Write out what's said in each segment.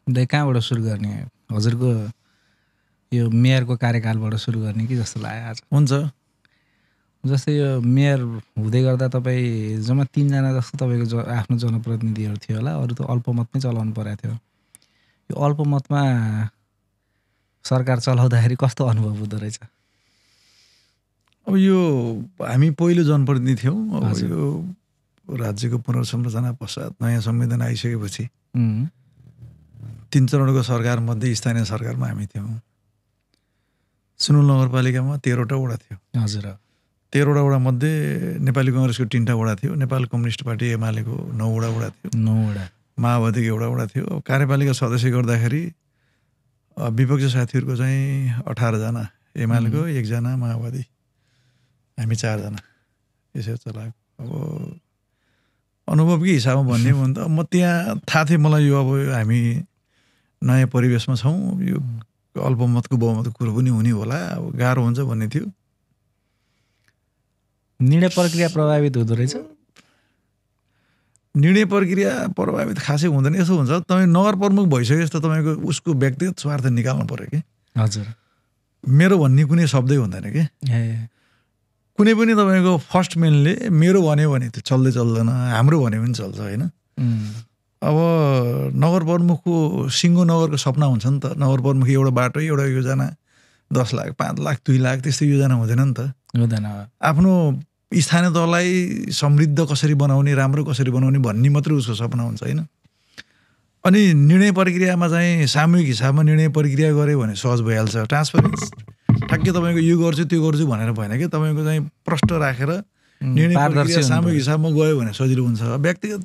कहाँबाट सुरु गर्ने हजुरको यो मेयरको कार्यकालबाट सुरु गर्ने कि जस्तो लाग्यो आज। हुन्छ। जस्तै यो मेयर हुँदै गर्दा तपाईँ जम्मा 3 जना जस्तो तपाईँको आफ्नो जनप्रतिनिधिहरू थियो होला, अरू त अल्पमतमै चलाउनु परेको थियो। यो अल्पमतमा सरकार चलाउँदाखेरि कस्तो अनुभव हुँदो रहेछ? अब यो हामी पहिलो जनप्रतिनिधि थियौँ। अब यो राज्यको पुनर्संरचना पश्चात नयाँ संविधान आइसकेपछि 3 चरणको सरकार मध्ये स्थानीय सरकारमा हामी थियौँ। सुनवल नगरपालिकामा 13वटा वडा थियो। हजुर। 13वटा वडा मध्ये नेपाली कांग्रेसको 3टा वडा थियो, नेपाल कम्युनिस्ट पार्टी एमालेको 9वटा वडा थियो, 9वटा, माओवादीको एउटा वडा थियो। कार्यपालिका सदस्य गर्दाखेरि विपक्षी साथीहरूको चाहिँ 18 जना, एमालेको 1 जना, माओवादी, हामी 4 जना यसरी चलाएको। अब अनुभवकै हिसाबमा भन्ने हो भने त म त्यहाँ थाहा थियो मलाई यो अब हामी नयाँ परिवेशमा छौँ, यो अल्पमतको बहुमतको कुरो पनि हुने होला, अब गाह्रो हुन्छ भन्ने थियो। निर्णय प्रक्रिया प्रभावित हुँदो रहेछ? निर्णय प्रक्रिया प्रभावित खासै हुँदैन। यसो हुन्छ तपाईँ नगर प्रमुख भइसकेपछि त तपाईँको उसको व्यक्तिगत स्वार्थ निकाल्नु पर्यो कि। हजुर। मेरो भन्ने कुनै शब्दै हुँदैन कि। कुनै पनि तपाईँको फर्स्ट मेनले मेरो भन्यो भने त्यो चल्दै चल्दैन, हाम्रो भन्यो भने चल्छ होइन। अब नगर प्रमुखको सिङ्गो नगरको सपना हुन्छ नि त। नगर प्रमुख एउटा बाटो, एउटा योजना, 10 लाख, 5 लाख, 2 लाख त्यस्तो योजना हुँदैन नि त। हुँदैन। आफ्नो स्थानीय तहलाई समृद्ध कसरी बनाउने, राम्रो कसरी बनाउने भन्ने मात्रै उसको सपना हुन्छ होइन। अनि निर्णय प्रक्रियामा चाहिँ सामूहिक हिसाबमा निर्णय प्रक्रिया गऱ्यो भने सहज भइहाल्छ। ट्रान्सपरेन्स ठ्याक्कै तपाईँको यो गर्छु त्यो गर्छु भनेर भएन कि, तपाईँको चाहिँ प्रष्ट राखेर निर्णय प्रक्रिया सामूहिक हिसाबमा गयो भने सजिलो हुन्छ। व्यक्तिगत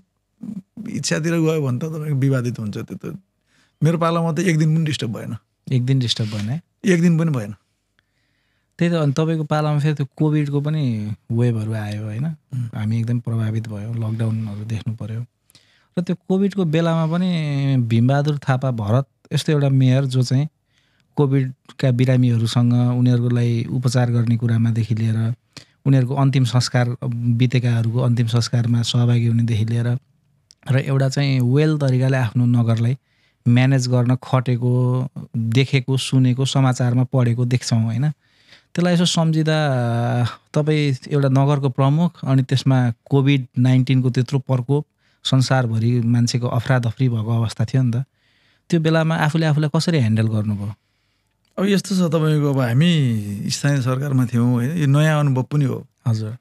इच्छातिर गयो भने त तपाईँको विवादित हुन्छ। त्यो त मेरो पालामा त 1 दिन पनि डिस्टर्ब भएन। 1 दिन डिस्टर्ब भएन? 1 दिन पनि भएन। त्यही त। अनि तपाईँको पालामा फेरि त्यो कोभिडको पनि वेभहरू आयो होइन, हामी एकदम प्रभावित भयो, लकडाउनहरू देख्नु पर्यो। र त्यो कोभिडको बेलामा पनि भीमबहादुर थापा भरत यस्तो एउटा मेयर जो चाहिँ कोभिडका बिरामीहरूसँग उनीहरूलाई उपचार गर्ने कुरामादेखि लिएर उनीहरूको अन्तिम संस्कार बितेकाहरूको अन्तिम संस्कारमा सहभागी हुनेदेखि लिएर र एउटा चाहिँ वेल तरिकाले आफ्नो नगरलाई म्यानेज गर्न खटेको, देखेको, सुनेको, समाचारमा पढेको देख्छौँ होइन। त्यसलाई यसो सम्झिँदा तपाईँ एउटा नगरको प्रमुख अनि त्यसमा कोभिड-19को त्यत्रो प्रकोप, संसारभरि मान्छेको अफरादफरी भएको अवस्था थियो नि त। त्यो बेलामा आफूलाई कसरी ह्यान्डल गर्नुभयो? अब यस्तो छ तपाईँको, अब हामी स्थानीय सरकारमा थियौँ होइन, यो नयाँ अनुभव पनि हो। हजुर।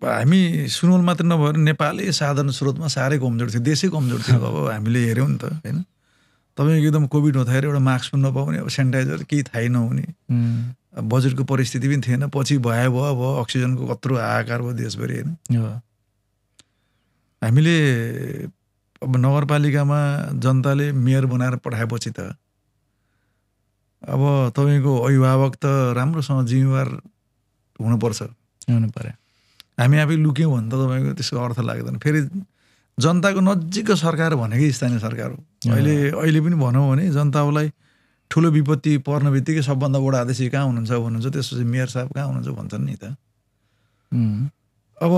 हामी सुनवल मात्र नभएर नेपालै साधारण स्रोतमा साह्रै कमजोर थियो, देशै कमजोर थियो। अब हामीले हेऱ्यौँ नि त होइन। तपाईँको एकदम कोभिड हुँदाखेरि एउटा मास्क पनि नपाउने, अब सेनिटाइजर केही थाहै नहुने, बजेटको परिस्थिति पनि थिएन। पछि भयो अक्सिजनको कत्रो हाहाकार भयो देशभरि होइन। हामीले अब नगरपालिकामा जनताले मेयर बनाएर पठाएपछि त अब तपाईँको अभिभावक त राम्रोसँग जिम्मेवार हुनुपर्छ। हुनु पर्यो। हामी आफै लुक्यौँ भने त तपाईँको त्यसको अर्थ लाग्दैन। फेरि जनताको नजिकको सरकार भनेकै स्थानीय सरकार हो। अहिले पनि भनौँ भने जनतालाई ठुलो विपत्ति पर्न बित्तिकै सबभन्दा बडा आदेशी कहाँ हुनुहुन्छ त्यसपछि मेयर साहब कहाँ हुनुहुन्छ भन्छन् नि त। अब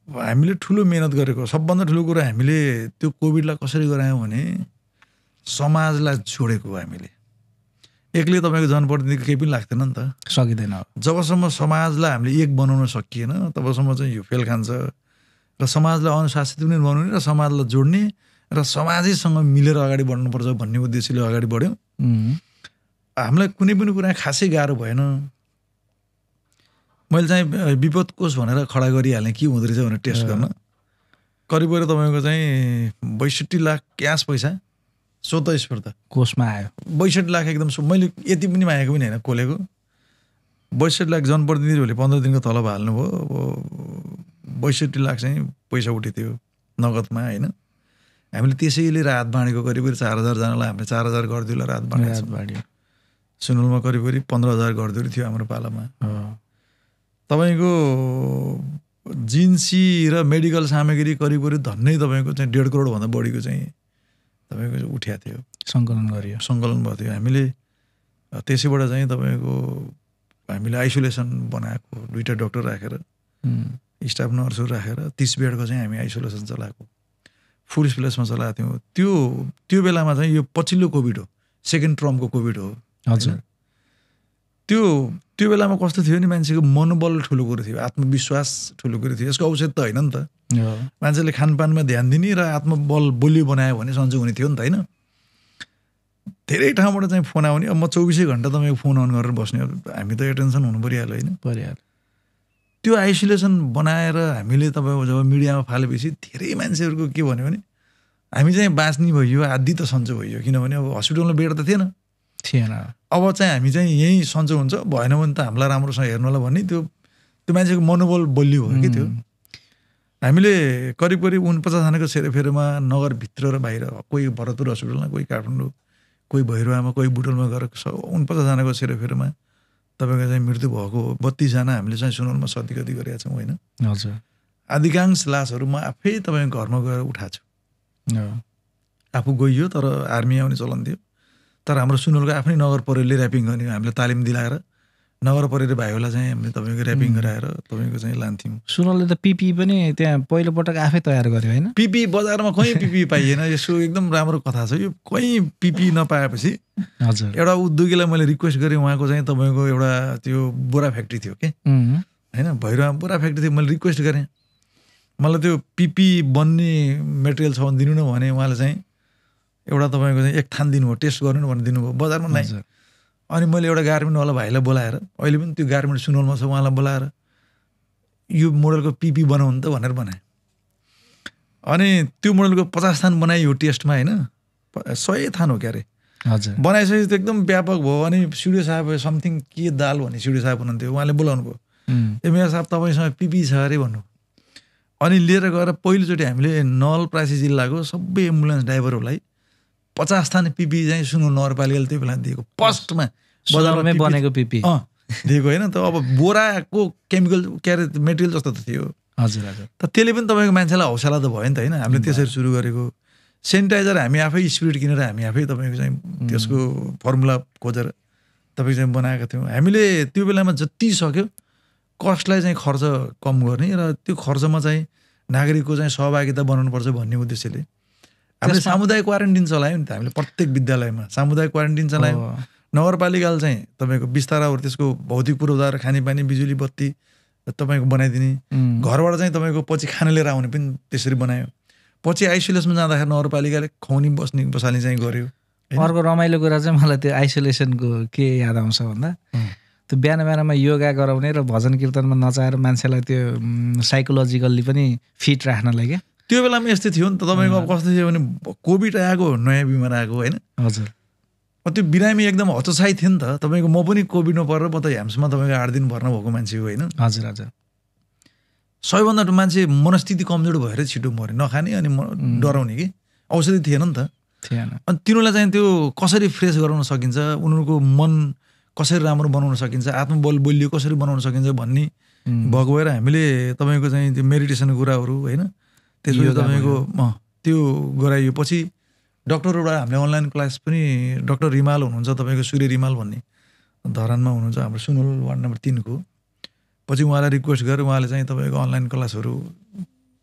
हामीले ठुलो मेहनत गरेको, सबभन्दा ठुलो कुरा हामीले त्यो कोभिडलाई कसरी गरायौँ भने समाजलाई जोडेको। हामीले एक्लै तपाईँको जनप्रतिनिधिको केही पनि लाग्दैन नि त, सकिँदैन। जबसम्म समाजलाई हामीले एक बनाउन सकिएन तबसम्म चाहिँ यो फेल खान्छ। र समाजलाई अनुशासित पनि बनाउने र समाजलाई जोड्ने र समाजैसँग मिलेर अगाडि बढ्नुपर्छ भन्ने उद्देश्यले अगाडि बढ्यौँ। हामीलाई कुनै पनि कुरा खासै गाह्रो भएन। मैले चाहिँ विपद कोष भनेर खडा गरिहालेँ के हुँदो रहेछ भनेर टेस्ट गर्न। करिब तपाईँको चाहिँ 62 लाख क्यास पैसा स्वतस्फूर्त कोषमा आयो। 62 लाख एकदम मैले यति पनि मागेको पनि होइन, खोलेको 62 लाख जनप्रतिनिधिहरूले 15 दिनको तलब हाल्नुभयो। अब 62 लाख चाहिँ पैसा उठेथ्यो नगदमा होइन। हामीले त्यसैले राहत बाँडेको करिब 4000 जनालाई हामीले 4000 गरिदियो राहत बाँड्यो। सुनवलमा करिब 15000 गरिदियो थियो हाम्रो पालामा। तपाईँको जिन्सी र मेडिकल सामग्री करिब धन्नै तपाईँको चाहिँ 1.5 करोड भन्दा बढीको चाहिँ तपाईँको उठ्या थियो, सङ्कलन गरियो, सङ्कलन भएको थियो। हामीले त्यसैबाट चाहिँ तपाईँको हामीले आइसोलेसन बनाएको 2टा डाक्टर राखेर स्टाफ नर्सहरू राखेर 30 बेडको चाहिँ हामी आइसोलेसन चलाएको। फुल स्प्लेसमा चलाएको थियौँ। त्यो बेलामा चाहिँ यो पछिल्लो कोभिड हो, सेकेन्ड टर्मको कोभिड हो। हजुर। त्यो बेलामा कस्तो थियो नि, मान्छेको मनोबल ठुलो कुरो थियो, आत्मविश्वास ठुलो कुरो थियो। यसको औषध त होइन नि त, मान्छेले खानपानमा ध्यान दिने र आत्मबल बलियो बनायो भने सन्चो हुने थियो नि त, होइन? धेरै ठाउँबाट चाहिँ फोन आउने। अब म 24 घन्टा तपाईँको फोन अन गरेर बस्ने, हामी त एटेन्सन हुनु परिहाल्यो, होइन? परिहाल्यो। त्यो आइसोलेसन बनाएर हामीले तपाईँको जब मिडियामा फालेपछि धेरै मान्छेहरूको के भन्यो भने हामी चाहिँ बाँच्ने भइयो, आदि त सन्चो भइयो। किनभने अब हस्पिटलमा बेड त थिएन। अब चाहिँ हामी चाहिँ यहीँ सन्चो हुन्छ, भएन भने त हामीलाई राम्रोसँग हेर्नुलाई भन्ने त्यो मान्छेको मनोबल बलियो भयो कि त्यो। हामीले करिब 49 जनाको सेरोफेरोमा नगरभित्र र बाहिर, कोही भरतपुर हस्पिटलमा, कोही काठमाडौँ, कोही भैरवामा, कोही बुटोलमा गएर 49 जनाको सेरोफेरोमा तपाईँको चाहिँ मृत्यु भएको 32 जना हामीले चाहिँ सुनौलमा सती गरेका छौँ, होइन? हजुर। अधिकांश लासहरू म आफै तपाईँको घरमा गएर उठाएको छु। आफू गइयो, तर आर्मी आउने चलन थियो। तर हाम्रो सुनौलको आफ्नै नगर प्रहरीले ऱ्यापिङ गर्ने, हामीले तालिम दिलाएर नगर प्रहरी भाइहरूलाई चाहिँ हामीले तपाईँको ऱ्यापिङ गराएर तपाईँको चाहिँ लान्थ्यौँ। सुनौलले त पिपी पनि त्यहाँ पहिलोपटक आफै तयार गर्यो, होइन? पिपी बजारमा कहीँ पिपी पाइएन। यसो एकदम राम्रो कथा छ यो। कहीँ पिपी नपाएपछि हजुर एउटा उद्योगीलाई मैले रिक्वेस्ट गरेँ। उहाँको चाहिँ तपाईँको एउटा त्यो बोरा फ्याक्ट्री थियो कि, होइन? भैरवा बोरा फ्याक्ट्री थियो। मैले रिक्वेस्ट गरेँ, मलाई त्यो पिपी बन्ने मेटेरियल छ भने दिनु न भने। उहाँले चाहिँ एउटा तपाईँको चाहिँ 1 थान दिनुभयो, टेस्ट गर्नु न भनेर दिनुभयो। बजारमा नै। अनि मैले एउटा गार्मेन्टवाला भाइलाई बोलाएर, अहिले पनि त्यो गार्मेन्ट सुनौलमा छ, उहाँलाई बोलाएर यो मोडलको पिपी बनाउनु त भनेर बनाएँ। अनि त्यो मोडलको 50 थान बनायो टेस्टमा, होइन? 100 थान हो क्या अरे। हजुर। बनाइसकेपछि एकदम व्यापक भयो। अनि सिडिओ साहब समथिङ के दाल भन्ने सिडिओ साहब हुनुहुन्थ्यो, उहाँले बोलाउनु भयो। ए मेयर साहब तपाईँसँग पिपी छ अरे भन्नु। अनि लिएर गएर पहिलोचोटि हामीले नवलपरासी जिल्लाको सबै एम्बुलेन्स ड्राइभरहरूलाई 50 थान पिपी चाहिँ सुनौल नगरपालिकाले त्यो बेला दिएको। फर्स्टमा बजारमै बनेको पिपी दिएको, होइन? त अब बोराको केमिकल के अरे मेटेरियल जस्तो त थियो। हजुर हजुर। त त्यसले पनि तपाईँको मान्छेलाई हौसला त भयो नि त, होइन? हामीले त्यसरी सुरु गरेको। सेनिटाइजर हामी आफै स्पिरिट किनेर हामी आफै तपाईँको चाहिँ त्यसको फर्मुला खोजेर तपाईँको चाहिँ बनाएका थियौँ। हामीले त्यो बेलामा जति सक्यो कस्टलाई चाहिँ खर्च कम गर्ने र त्यो खर्चमा चाहिँ नागरिकको चाहिँ सहभागिता बनाउनुपर्छ भन्ने उद्देश्यले हामीले सामुदायिक क्वारेन्टिन चलायौँ नि त। हामीले प्रत्येक विद्यालयमा सामुदायिक क्वारेन्टिन चलायौँ। नगरपालिकाले चाहिँ तपाईँको बिस्ताराहरू, त्यसको भौतिक पूर्वाधार, खानेपानी, बिजुली, बत्ती तपाईँको बनाइदिने। घरबाट चाहिँ तपाईँको पछि खाना लिएर आउने पनि त्यसरी बनायो। पछि आइसोलेसनमा जाँदाखेरि नगरपालिकाले खुवाउने बसाल्ने चाहिँ गर्यो। अर्को रमाइलो कुरा चाहिँ मलाई त्यो आइसोलेसनको के याद आउँछ भन्दा त्यो बिहानमा योगा गराउने र भजन कीर्तनमा नचाएर मान्छेलाई त्यो साइकोलोजिकल्ली पनि फिट राख्नलाई क्या। त्यो बेलामा यस्तै थियो नि त। तपाईँको अब कस्तो थियो भने कोभिड आएको, नयाँ बिमार आएको, होइन? हजुर। त्यो बिरामी एकदम हतोत्साही थियो नि त। तपाईँको म पनि कोभिडमा परेर म त ह्याम्समा तपाईँको 8 दिन भर्ना भएको मान्छे हो, होइन? हजुर हजुर। सबैभन्दा मान्छे मनस्थिति कमजोर भएर छिटो मऱ्यो, नखाने अनि डराउने कि औषधि थिएन नि त। थिएन। अनि तिनीहरूलाई चाहिँ त्यो कसरी फ्रेस गराउन सकिन्छ, उनीहरूको मन कसरी राम्रो बनाउन सकिन्छ, आत्मबल बलियो कसरी बनाउन सकिन्छ भन्ने भएको भएर हामीले तपाईँको चाहिँ त्यो मेडिटेसनको कुराहरू, होइन? त्यसपछि तपाईँको त्यो गराइयो। पछि डक्टरबाट हामीले अनलाइन क्लास पनि, डाक्टर रिमाल हुनुहुन्छ तपाईँको, सूर्य रिमाल भन्ने धरानमा हुनुहुन्छ, हाम्रो सुनौल वार्ड नम्बर 3 को। पछि उहाँलाई रिक्वेस्ट गरेर उहाँले चाहिँ तपाईँको अनलाइन क्लासहरू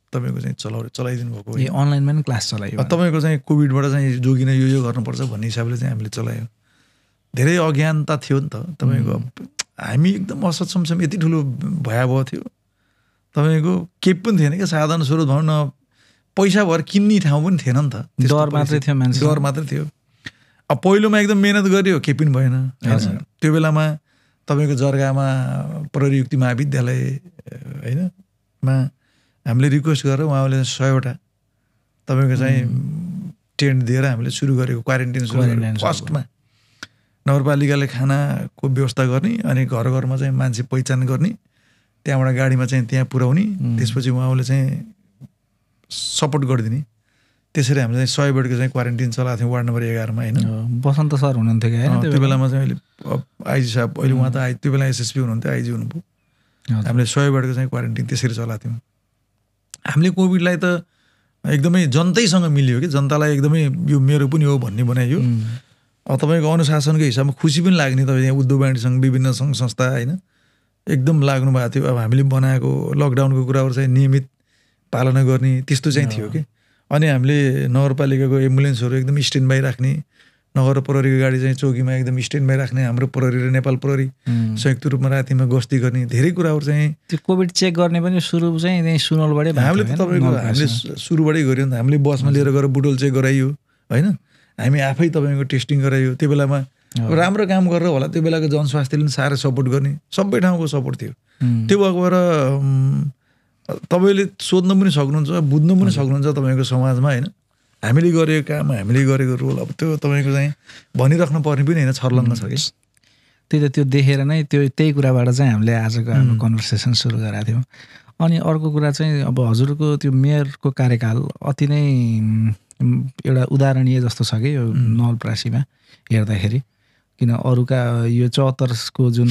तपाईँको चाहिँ चलाइदिनु भएको। अनलाइनमा पनि क्लास चलायो। तपाईँको चाहिँ कोभिडबाट चाहिँ जोगिन यो गर्नुपर्छ भन्ने हिसाबले चाहिँ हामीले चलायो। धेरै अज्ञानता थियो नि त तपाईँको। हामी एकदम असक्षम छौँ, यति ठुलो भयावह थियो। तपाईँको केही पनि थिएन क्या, साधारण स्रोत भनौँ न, पैसा भएर किन्ने ठाउँ पनि थिएन नि त। डर मात्रै थियो मान्छे, डर मात्रै थियो। अब पहिलोमा एकदम मेहनत गरियो, केही पनि भएन। त्यो बेलामा तपाईँको जर्गामा प्रयुक्ति महाविद्यालय, होइन, मा हामीले रिक्वेस्ट गरेर उहाँले 100वटा तपाईँको चाहिँ टेन्ट दिएर हामीले सुरु गरेको क्वारेन्टिन सुरु गरेको। फर्स्टमा नगरपालिकाले खानाको व्यवस्था गर्ने, अनि घर घरमा चाहिँ मान्छे पहिचान गर्ने, त्यहाँबाट गाडीमा चाहिँ त्यहाँ पुर्याउने, त्यसपछि उहाँले चाहिँ सपोर्ट गरिदिने। त्यसरी हामीले चाहिँ 100 बेडको चाहिँ क्वारेन्टिन चलाएको थियौँ वार्ड नम्बर 11 मा, होइन? बसन्त सर हुनुहुन्थ्यो क्या त्यो बेलामा चाहिँ अहिले आइजी साहब, अहिले उहाँ त त्यो बेला एसएसपी हुनुहुन्थ्यो, आइजी हुनुभयो। हामीले 100 बेडको चाहिँ क्वारेन्टिन त्यसरी चलाएको थियौँ। हामीले कोभिडलाई त एकदमै जनतैसँग मिल्यो कि, जनतालाई एकदमै यो मेरो पनि हो भन्ने बनाइयो। अब तपाईँको अनुशासनको हिसाबमा खुसी पनि लाग्ने। तपाईँ यहाँ उद्योग वाणिज्यसँग विभिन्न सङ्घ संस्था, होइन, एकदम लाग्नु भएको थियो। अब हामीले बनाएको लकडाउनको कुराहरू चाहिँ नियमित पालना गर्ने त्यस्तो चाहिँ थियो कि। अनि हामीले नगरपालिकाको एम्बुलेन्सहरू एकदम स्ट्यान्ड बाई राख्ने, नगर प्रहरीको गाडी चाहिँ चौकीमा एकदम स्ट्यान्ड बाई राख्ने, हाम्रो प्रहरी र नेपाल प्रहरी संयुक्त रूपमा रातिमा गस्ती गर्ने, धेरै कुराहरू चाहिँ त्यो कोभिड चेक गर्ने पनि सुरु चाहिँ त्यही सुनौलबाटै हामीले त तपाईँको हामीले सुरुबाटै गऱ्यौँ नि त। हामीले बसमा लिएर गएर बुटोल चेक गराइयो होइन, हामी आफै तपाईँको टेस्टिङ गराइयो। त्यो बेलामा राम्रो काम गरेर होला, त्यो बेलाको जनस्वास्थ्यले पनि साह्रै सपोर्ट गर्ने, सबै ठाउँको सपोर्ट थियो। त्यो भएको भएर तपाईँले सोध्नु पनि सक्नुहुन्छ, बुझ्नु पनि सक्नुहुन्छ तपाईँको समाजमा होइन, हामीले गरेको काम, हामीले गरेको रोल अब त्यो तपाईँको चाहिँ भनिराख्नु पर्ने पनि होइन, छर्लङ्ग छ कि। त्यही त, त्यो देखेर नै त्यही कुराबाट चाहिँ हामीले आजको हाम्रो कन्भर्सेसन सुरु गरेका थियौँ। अनि अर्को कुरा चाहिँ अब हजुरको त्यो मेयरको कार्यकाल अति नै एउटा उदाहरणीय जस्तो छ कि यो नवलपरासीमा हेर्दाखेरि, किन अरूका यो 74को जुन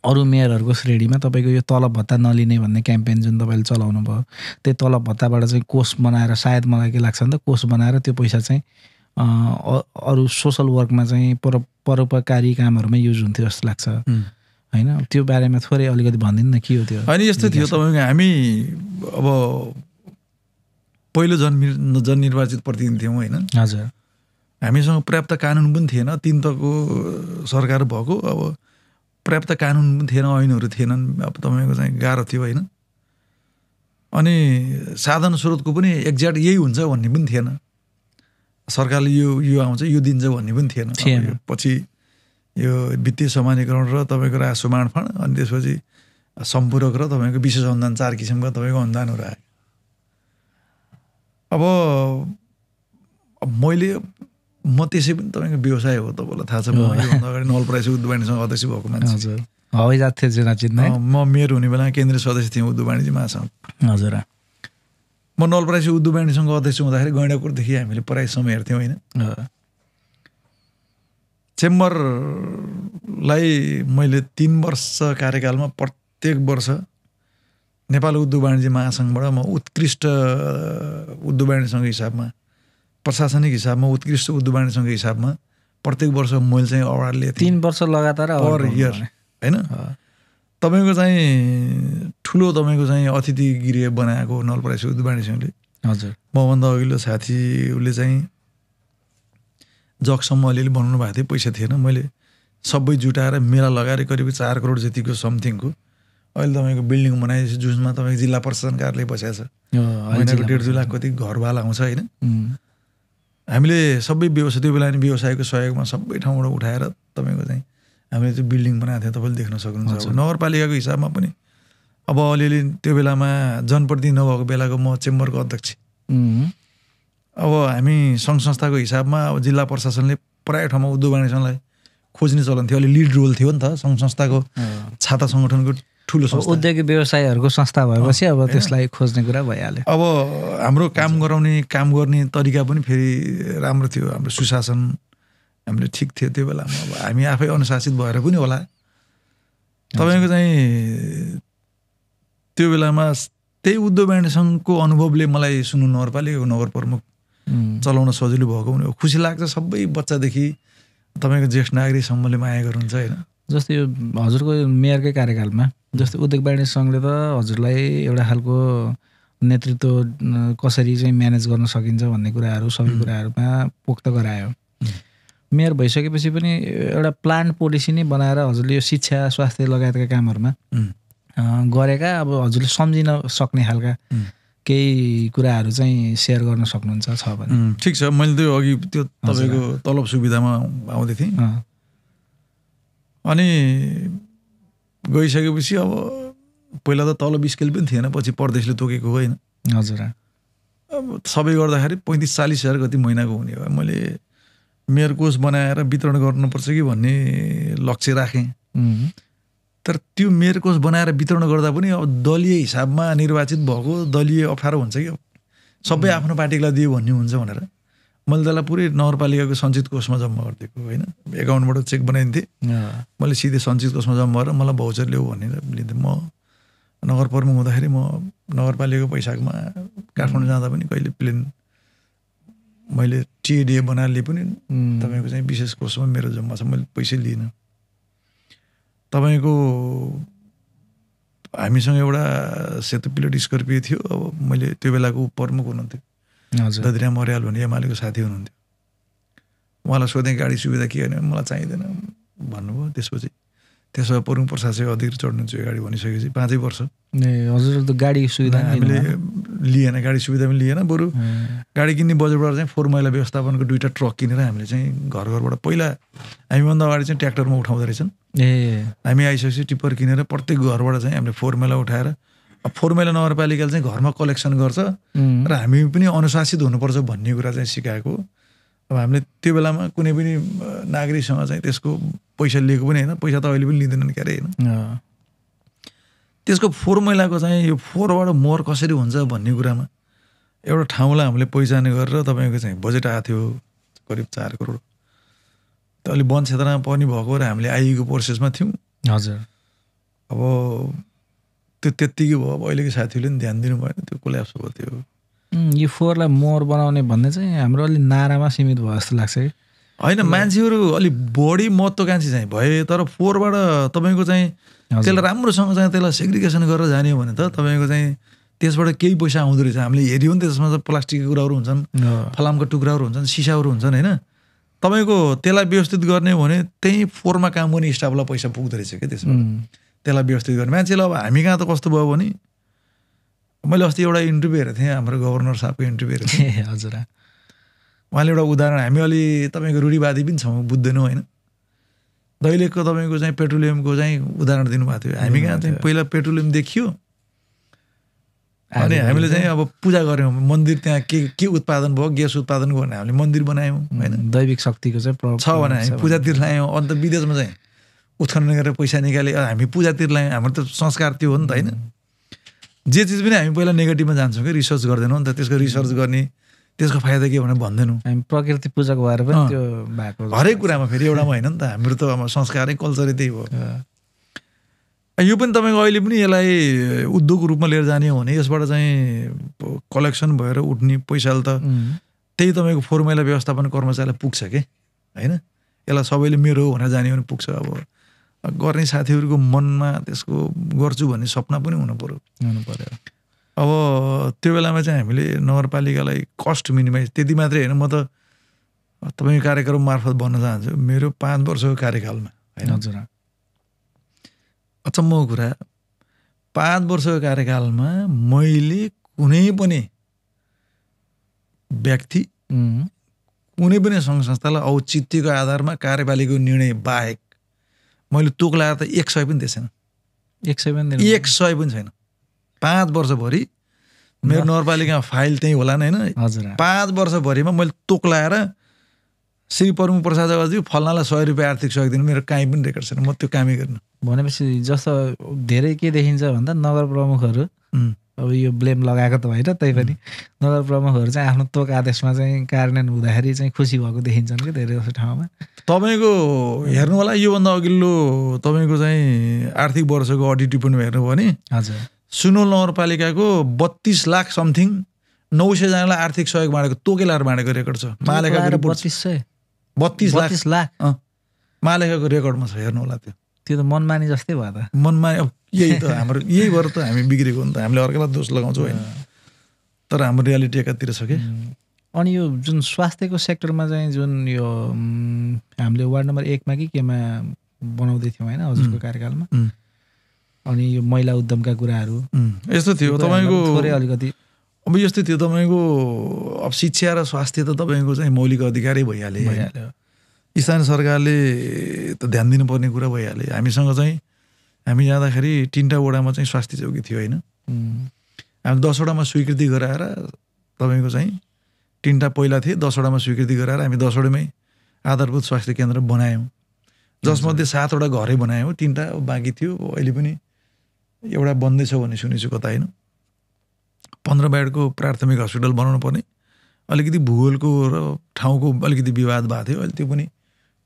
अरू मेयरहरूको श्रेणीमा तपाईँको यो तलब भत्ता नलिने भन्ने क्याम्पेन जुन तपाईँले चलाउनु भयो, त्यही तलब भत्ताबाट चाहिँ कोष बनाएर, सायद मलाई के लाग्छ भने त कोष बनाएर त्यो पैसा चाहिँ अरू सोसल वर्कमा चाहिँ परोपकारी कामहरूमा युज हुन्थ्यो जस्तो लाग्छ होइन। त्यो बारेमा थोरै अलिकति भनिदिनु न, के हो त्यो? होइन, यस्तो थियो तपाईँको, हामी अब पहिलो जननिर्वाचित प्रतिनिधि थियौँ होइन। हजुर। हामीसँग पर्याप्त कानुन पनि थिएन, 3 तहको सरकार भएको, अब पर्याप्त कानुन पनि थिएन, ऐनहरू थिएनन्, अब तपाईँको चाहिँ गाह्रो थियो होइन। अनि साधन स्रोतको पनि एक्ज्याक्ट यही हुन्छ भन्ने पनि थिएन, सरकारले यो आउँछ यो दिन्छ भन्ने पनि थिएन। पछि यो वित्तीय समानीकरण र तपाईँको राजस्व बाँडफाँड, अनि त्यसपछि सम्पूरक र तपाईँको विशेष अनुदान, 4 किसिमका तपाईँको अनुदानहरू आयो। अब म त्यसै पनि तपाईँको व्यवसाय हो, तपाईँलाई थाहा छ, म योभन्दा अगाडि नवलपरासी उद्योग वाणिज्यसँग अध्यक्ष भएको मान्छे। हवाईजहाज थियो, म मेयर हुने बेला केन्द्रीय सदस्य थिएँ उद्योग वाणिज्य महासङ्घ। हजुर। म नवलपरासी उद्योग वाणिज्यसँग अध्यक्ष हुँदाखेरि गैँडाकोटदेखि हामीले प्रायः समय हेर्थ्यौँ होइन। चेम्बरलाई मैले 3 वर्ष कार्यकालमा प्रत्येक वर्ष नेपाल उद्योग वाणिज्य महासङ्घबाट म उत्कृष्ट उद्योग वाणिज्य सङ्घ हिसाबमा, प्रशासनिक हिसाबमा उत्कृष्ट उद्योग वाणिज्य सङ्घ हिसाबमा प्रत्येक वर्ष मैले चाहिँ अवार्ड लिएँ। 3 वर्ष लगातार पर इयर होइन। तपाईँको चाहिँ ठुलो तपाईँको चाहिँ अतिथि गृह बनाएको नवलपरासी उद्योग वाणिज्य सङ्घले। हजुर। मभन्दा अघिल्लो साथी उसले चाहिँ जगसम्म अलिअलि बनाउनु भएको थियो, पैसा थिएन, मैले सबै जुटाएर मेला लगाएर करिब 4 करोड जतिको समथिङको अहिले तपाईँको बिल्डिङ बनाएपछि जुनमा तपाईँको जिल्ला प्रशासन कार्यालय बसेको छ, महिनाको 1.5-2 लाख कति घरवाला आउँछ होइन। हामीले सबै व्यवसाय, त्यो बेला नि व्यवसायको सहयोगमा सबै ठाउँबाट उठाएर तपाईँको चाहिँ हामीले त्यो बिल्डिङ बनाएको थियो, तपाईँले देख्न सक्नुहुन्छ। नगरपालिकाको हिसाबमा पनि अब अलिअलि त्यो बेलामा जनप्रतिनिधि नभएको बेलाको म चेम्बरको अध्यक्ष, अब हामी सङ्घ संस्थाको हिसाबमा अब जिल्ला प्रशासनले प्रायः ठाउँमा उद्योग वाणिज्यलाई खोज्ने चलन थियो, अलि लिड रोल थियो नि त सङ्घ संस्थाको छाता सङ्गठनको ठुलो संस्था, उद्योगिक व्यवसायहरूको संस्था भएपछि अब त्यसलाई खोज्ने कुरा भइहाल्यो। अब हाम्रो काम गर्ने तरिका पनि फेरि राम्रो थियो, हाम्रो सुशासन हामीले ठिक थियो त्यो बेलामा। अब हामी आफै अनुशासित भएर पनि होला, तपाईँको चाहिँ त्यो बेलामा त्यही उद्योग वाणिज्य सङ्घको अनुभवले मलाई सुन्नु नगरपालिकाको नगर प्रमुख चलाउन सजिलो भएको पनि खुसी लाग्छ। सबै बच्चादेखि तपाईँको ज्येष्ठ नागरिकसम्मले माया गर्नुहुन्छ होइन। जस्तै यो हजुरको मेयरकै कार्यकालमा जस्तै उद्योग वाणिज्य सङ्घले त हजुरलाई एउटा खालको नेतृत्व कसरी चाहिँ म्यानेज गर्न सकिन्छ भन्ने कुराहरू सबै कुराहरूमा पोख्त गरायो। मेयर भइसकेपछि पनि एउटा प्लान पोलिसी नै बनाएर हजुरले यो शिक्षा, स्वास्थ्य लगायतका कामहरूमा गरेका, अब हजुरले सम्झिन सक्ने खालका केही कुराहरू चाहिँ सेयर गर्न सक्नुहुन्छ छ भने? ठिक छ, मैले त्यो अघि त्यो तपाईँको तलब सुविधामा आउँदै थिएँ, अनि गइसकेपछि अब पहिला त तलब स्केल पनि थिएन, पछि परदेशले तोकेको होइन। हजुर। अब सबै गर्दाखेरि 35-40 हजार कति महिनाको हुने भयो। मैले मेयर कोष बनाएर वितरण गर्नुपर्छ कि भन्ने लक्ष्य राखेँ, तर त्यो मेयर कोष बनाएर वितरण गर्दा पनि अब दलीय हिसाबमा निर्वाचित भएको दलीय अप्ठ्यारो हुन्छ कि सबै आफ्नो पार्टीलाई दियो भन्ने हुन्छ भनेर मैले त्यसलाई पुरै नगरपालिकाको सञ्चित कोषमा जम्मा गरिदिएको होइन। एकाउन्टबाट चेक बनाइन्थेँ, मैले सिधै सञ्चित कोषमा जम्मा गरेर मलाई भाउचर ल्याऊ भनेर लिँदै म नगर प्रमुख हुँदाखेरि म नगरपालिकाको पैसामा काठमाडौँ जाँदा पनि कहिले प्लेन मैले टिएडिए बनाएर लिए पनि तपाईँको चाहिँ विशेष कोषमा मेरो जम्मा छ, मैले पैसै लिइनँ। तपाईँको हामीसँग एउटा सेतो पिलेट स्कर्पियो थियो, अब मैले त्यो बेलाको प्रमुख हुनुहुन्थ्यो हजुर ददिरा मर्याल भन्ने एमालेको साथी हुनुहुन्थ्यो। उहाँलाई सोधेँ गाडी सुविधा के होइन, मलाई चाहिँदैन भन्नुभयो। त्यसपछि त्यसो भए परुङ प्रसाद चाहिँ अधिकृत चढ्नुहुन्छ यो गाडी भनिसकेपछि 5 वर्ष हजुर त गाडी सुविधा हामीले लिएन, गाडी सुविधा पनि लिएन। बरु गाडी किन्ने बजेटबाट चाहिँ फोहोर मैला व्यवस्थापनको 2टा ट्रक किनेर हामीले चाहिँ घर घरबाट पहिला हामीभन्दा अगाडि चाहिँ ट्र्याक्टरमा उठाउँदो रहेछन्। हामी आइसकेपछि टिप्पर किनेर प्रत्येक घरबाट चाहिँ हामीले फोहोर मैला उठाएर फोहोर मैला नगरपालिकाले चाहिँ घरमा कलेक्सन गर्छ र हामी पनि अनुशासित हुनुपर्छ भन्ने कुरा चाहिँ सिकाएको। अब हामीले त्यो बेलामा कुनै पनि नागरिकसँग चाहिँ त्यसको पैसा लिएको पनि होइन, पैसा त अहिले पनि लिँदैनन् क्यारे होइन। त्यसको फोहोर मैलाको चाहिँ यो फोहोरबाट मोहर कसरी हुन्छ भन्ने कुरामा एउटा ठाउँलाई हामीले पहिचान गरेर तपाईँको चाहिँ बजेट आएको थियो करिब 4 करोड। त अलि वन क्षेत्रमा पनि भएको र हामीले आइएको प्रोसेसमा थियौँ। हजुर अब त्यो त्यत्तिकै भयो। अब अहिलेको साथीहरूले पनि ध्यान दिनु भएन, त्यो कोल्याप्स भयो। त्यो यो फोहोरलाई मोहर बनाउने भन्ने चाहिँ हाम्रो अलि नारामा सीमित भयो जस्तो लाग्छ कि होइन। मान्छेहरू अलिक बढी महत्त्वकांक्षी चाहिँ भए, तर फोहोरबाट तपाईँको चाहिँ त्यसलाई राम्रोसँग चाहिँ त्यसलाई सेग्रिगेसन गरेर जाने हो भने त तपाईँको चाहिँ त्यसबाट केही पैसा आउँदो रहेछ। हामीले हेऱ्यौँ नि त्यसमा त प्लास्टिकको कुराहरू हुन्छन्, फलामको टुक्राहरू हुन्छन्, सिसाहरू हुन्छन् होइन। तपाईँको त्यसलाई व्यवस्थित गर्ने हो भने त्यही फोहोरमा काम गर्ने स्टाफलाई पैसा पुग्दो रहेछ क्या त्यसबाट त्यसलाई व्यवस्थित गर्ने मान्छेलाई। अब हामी कहाँ त कस्तो भयो भने मैले अस्ति एउटा इन्टरभ्यू हेरेको थिएँ, हाम्रो गभर्नर साहबको इन्टरभ्यू हेरेको थिएँ। हजुर उहाँले एउटा उदाहरण, हामी अलि तपाईँको रूढिवादी पनि छौँ, बुझ्दैनौँ होइन। दैलेखको तपाईँको चाहिँ पेट्रोलियमको चाहिँ उदाहरण दिनुभएको थियो। हामी कहाँ चाहिँ पहिला पेट्रोलियम देखियो अनि हामीले चाहिँ अब पूजा गऱ्यौँ, मन्दिर त्यहाँ के उत्पादन भयो, ग्यास उत्पादन गर्ने हामीले मन्दिर बनायौँ होइन। दैविक शक्तिको चाहिँ छ भने हामी पूजातिर लायौँ। अन्त विदेशमा चाहिँ उत्खनन गरेर पैसा निकाले हामी पूजातिर लायौँ। हाम्रो त संस्कार त्यो हो नि त होइन। जे चिज पनि हामी पहिला नेगेटिभमा जान्छौँ कि रिसर्च गर्दैनौँ नि त। त्यसको रिसर्च गर्ने त्यसको फाइदा के भनेर भन्दैनौँ। हामी प्रकृति पूजाको भएर पनि त्यो भएको हरेक कुरामा फेरि एउटामा होइन नि त। हाम्रो त अब संस्कारै कल्चरै त्यही हो। यो पनि तपाईँको अहिले पनि यसलाई उद्योग रूपमा लिएर जाने हो भने यसबाट चाहिँ कलेक्सन भएर उठ्ने पैसाले त त्यही तपाईँको फोहोर मैला व्यवस्थापन कर्मचारीलाई पुग्छ कि होइन। यसलाई सबैले मेरो हो भनेर जाने हो भने पुग्छ। अब गर्ने साथीहरूको मनमा त्यसको गर्छु भन्ने सपना पनि हुनु पर्यो। अब त्यो बेलामा चाहिँ हामीले नगरपालिकालाई कस्ट मिनिमाइज त्यति मात्रै होइन। म त तपाईँको कार्यक्रम मार्फत भन्न चाहन्छु, मेरो 5 वर्षको कार्यकालमा होइन, हजुर अचम्मको कुरा 5 वर्षको कार्यकालमा मैले कुनै पनि व्यक्ति कुनै पनि सङ्घ संस्थालाई औचित्यको आधारमा कार्यपालिकाको निर्णय बाहेक मैले तोक लगाएर त 100 पनि दिएन। 100 पनि छैन। 5 वर्षभरि मेरो नगरपालिकामा फाइल त्यही होला नि होइन। 5 वर्षभरिमा मैले तोक लगाएर श्री परुङ प्रसाद अगाडि फल्नालाई 100 रुपियाँ आर्थिक सहयोग दिनु मेरो काहीँ पनि रेकर्ड छैन। म त्यो कामै गर्नु भनेपछि जस्तो धेरै के देखिन्छ भन्दा नगर प्रमुखहरू अब यो ब्लेम लगाएको त होइन, तै पनि नगर प्रमुखहरू चाहिँ आफ्नो तोक आदेशमा चाहिँ कार्यान्वयन हुँदाखेरि चाहिँ खुसी भएको देखिन्छन् कि धेरै जस्तो ठाउँमा। तपाईँको हेर्नु होला योभन्दा अघिल्लो तपाईँको चाहिँ आर्थिक वर्षको अडिट रिपोर्ट हेर्नु भयो भने हजुर सुनवल नगरपालिकाको 32 लाख समथिङ 900 जनालाई आर्थिक सहयोग बाँडेको तोकै लाएर बाँडेको रेकर्ड छ। महालेखाको रिपोर्ट 32 लाख महालेखाको रेकर्डमा छ। हेर्नु होला त्यो त मनमानी जस्तै भयो त। मनमानी अब यही त हाम्रो यही भएर त हामी बिग्रेको नि त। हामीले अर्कालाई दोष लगाउँछौँ होइन, तर हाम्रो रियालिटी एकातिर छ कि। अनि यो जुन स्वास्थ्यको सेक्टरमा चाहिँ जुन यो हामीले वार्ड नम्बर 1 मा कि केमा बनाउँदै थियौँ होइन हजुरको कार्यकालमा, अनि यो महिला उद्यमका कुराहरू यस्तो थियो तपाईँको थोरै अलिकति। अब यस्तो थियो तपाईँको अब शिक्षा र स्वास्थ्य त तपाईँको चाहिँ मौलिक अधिकारै भइहाल्यो। स्थानीय सरकारले त ध्यान दिनुपर्ने कुरा भइहाल्यो। हामीसँग चाहिँ हामी जाँदाखेरि 3टा वडामा चाहिँ स्वास्थ्य चौकी थियो होइन। हामी 10 वडामा स्वीकृति गराएर तपाईँको चाहिँ 3टा पहिला थिए, 10 वडामा स्वीकृति गराएर हामी 10 वडामै आधारभूत स्वास्थ्य केन्द्र बनायौँ, जसमध्ये 7 वटा घरै बनायौँ। 3टा बाँकी थियो। अहिले पनि एउटा बन्दैछ भन्ने सुनेछु कता होइन। 15 बेडको प्राथमिक हस्पिटल बनाउनु पर्ने अलिकति भूगोलको र ठाउँको अलिकति विवाद भएको थियो। अहिले त्यो पनि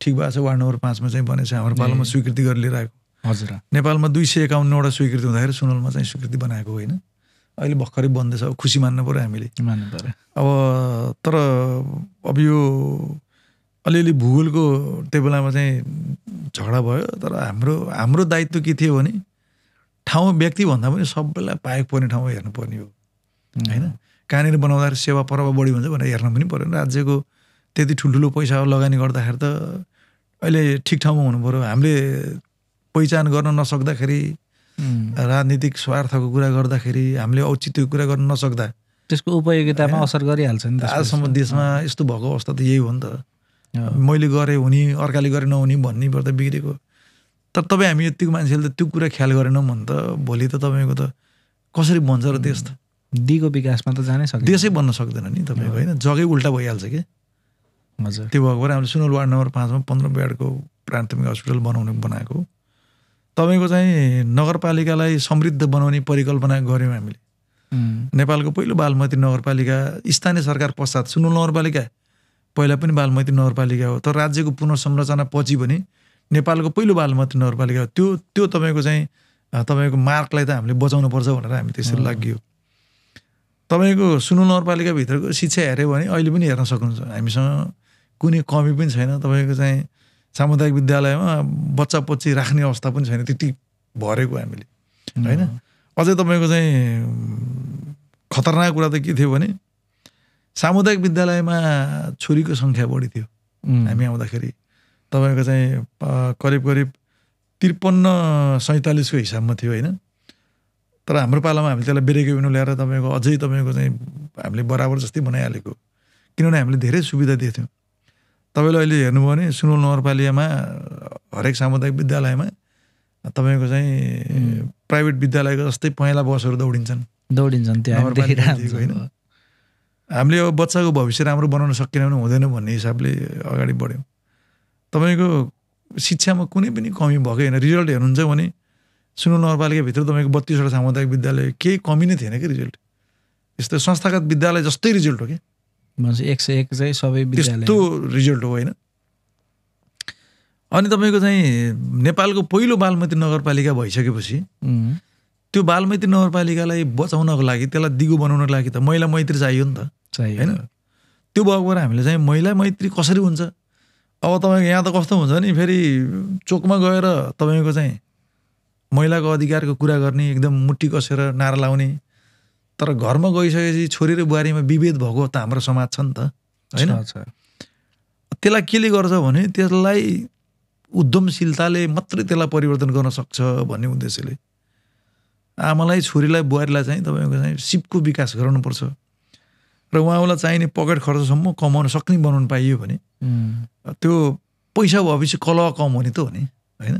ठिक भएको छ। वार्ड नम्बर 5 मा चाहिँ बनेछ। हाम्रो पालामा स्वीकृति गरेर लिएर आएको। हजुर नेपालमा 251वटा स्वीकृति हुँदाखेरि सुनवलमा चाहिँ स्वीकृति बनाएको होइन। अहिले भर्खरै बन्दैछ। अब खुसी मान्नु पर्यो हामीले। अब तर अब यो अलिअलि भूगोलको त्यो बेलामा चाहिँ झगडा भयो। तर हाम्रो दायित्व के थियो भने ठाउँ व्यक्ति भन्दा पनि सबैलाई पाएको पर्ने ठाउँ हेर्नुपर्ने हो होइन। कहाँनिर बनाउँदाखेरि सेवा प्रभाव बढी हुन्छ भनेर हेर्न पनि पऱ्यो। राज्यको त्यति ठुल्ठुलो पैसा लगानी गर्दाखेरि त अहिले ठिक ठाउँमा हुनु पऱ्यो। हामीले पहिचान गर्न नसक्दाखेरि, राजनीतिक स्वार्थको कुरा गर्दाखेरि, हामीले औचित्यको कुरा गर्न नसक्दा त्यसको उपयोगितामा असर गरिहाल्छ नि। आजसम्म देशमा यस्तो भएको अवस्था त यही हो नि त। मैले गरेँ हुने, अर्काले गरे नहुने भन्ने पर्दा बिग्रेको। तर तपाईँ हामी यतिको मान्छेले त त्यो कुरा ख्याल गरेनौँ भने त भोलि त तपाईँको त कसरी बन्छ र देश त? दिगो विकासमा त जानै सक्दैन, देशै बन्न सक्दैन नि तपाईँको, होइन? जग्गै उल्टा भइहाल्छ कि। हजुर, त्यो भएको भएर हामीले सुनौल वार्ड नम्बर 5 मा 15 बेडको प्राथमिक हस्पिटल बनाएको। तपाईँको चाहिँ नगरपालिकालाई समृद्ध बनाउने परिकल्पना गऱ्यौँ हामीले। नेपालको पहिलो बालमैत्री नगरपालिका, स्थानीय सरकार पश्चात सुनौल नगरपालिका पहिला पनि बालमैत्री नगरपालिका हो, तर राज्यको पुनर्संरचना पछि पनि नेपालको पहिलो बालमैत्री नगरपालिका हो। त्यो तपाईँको चाहिँ तपाईँको मार्कलाई त हामीले बचाउनु पर्छ भनेर हामी त्यसरी लाग्यो। तपाईँको सुनौल नगरपालिकाभित्रको शिक्षा हेऱ्यो भने अहिले पनि हेर्न सक्नुहुन्छ, हामीसँग कुनै कमी पनि छैन। तपाईँको चाहिँ सामुदायिक विद्यालयमा बच्चा बच्ची राख्ने अवस्था पनि छैन, त्यति भरेको हामीले, होइन? अझै तपाईँको चाहिँ खतरनाक कुरा त के थियो भने सामुदायिक विद्यालयमा छोरीको सङ्ख्या बढी थियो हामी आउँदाखेरि। तपाईँको चाहिँ करिब 53-47 को हिसाबमा थियो, होइन? तर हाम्रो पालामा हामीले त्यसलाई बेरेको बिनु ल्याएर तपाईँको अझै तपाईँको चाहिँ हामीले बराबर जस्तै बनाइहालेको, किनभने हामीले धेरै सुविधा दिएको थियौँ। तपाईँले अहिले हेर्नुभयो भने सुनौल नगरपालिकामा हरेक सामुदायिक विद्यालयमा तपाईँको चाहिँ प्राइभेट विद्यालयको जस्तै पहेँला बसहरू दौडिन्छन् होइन? हामीले अब बच्चाको भविष्य राम्रो बनाउन सकेन भने हुँदैन भन्ने हिसाबले अगाडि बढ्यौँ। तपाईँको शिक्षामा कुनै पनि कमी भएको होइन। रिजल्ट हेर्नुहुन्छ भने सुनौल नगरपालिकाभित्र तपाईँको 32वटा सामुदायिक विद्यालय, केही कमी नै थिएन कि रिजल्ट। यस्तो संस्थागत विद्यालय जस्तै रिजल्ट हो कि 101 चाहिँ सबै विद्यालय त्यस्तो रिजल्ट हो, होइन? अनि तपाईँको चाहिँ नेपालको पहिलो बालमैत्री नगरपालिका भइसकेपछि त्यो बालमैत्री नगरपालिकालाई बचाउनको लागि, त्यसलाई दिगो बनाउनको लागि त महिला मैत्री चाहियो नि त, होइन? त्यो भएको भएर हामीले चाहिँ महिला मैत्री कसरी हुन्छ? अब तपाईँको यहाँ त कस्तो हुन्छ नि, फेरि चोकमा गएर तपाईँको चाहिँ महिलाको अधिकारको कुरा गर्ने, एकदम मुट्ठी कसेर नारा लाउने। तर घरमा गइसकेपछि छोरी र बुहारीमा विभेद भएको त हाम्रो समाज छ नि त, होइन? त्यसलाई केले गर्छ भने त्यसलाई उद्यमशीलताले मात्रै त्यसलाई परिवर्तन गर्न सक्छ भन्ने उद्देश्यले आमालाई, छोरीलाई, बुहारीलाई चाहिँ तपाईँको चाहिँ सिपको विकास गराउनुपर्छ र उहाँलाई चाहिने पकेट खर्चसम्म कमाउन सक्ने बनाउनु पाइयो भने त्यो पैसा भएपछि कलह कम हुने त हो नि, होइन?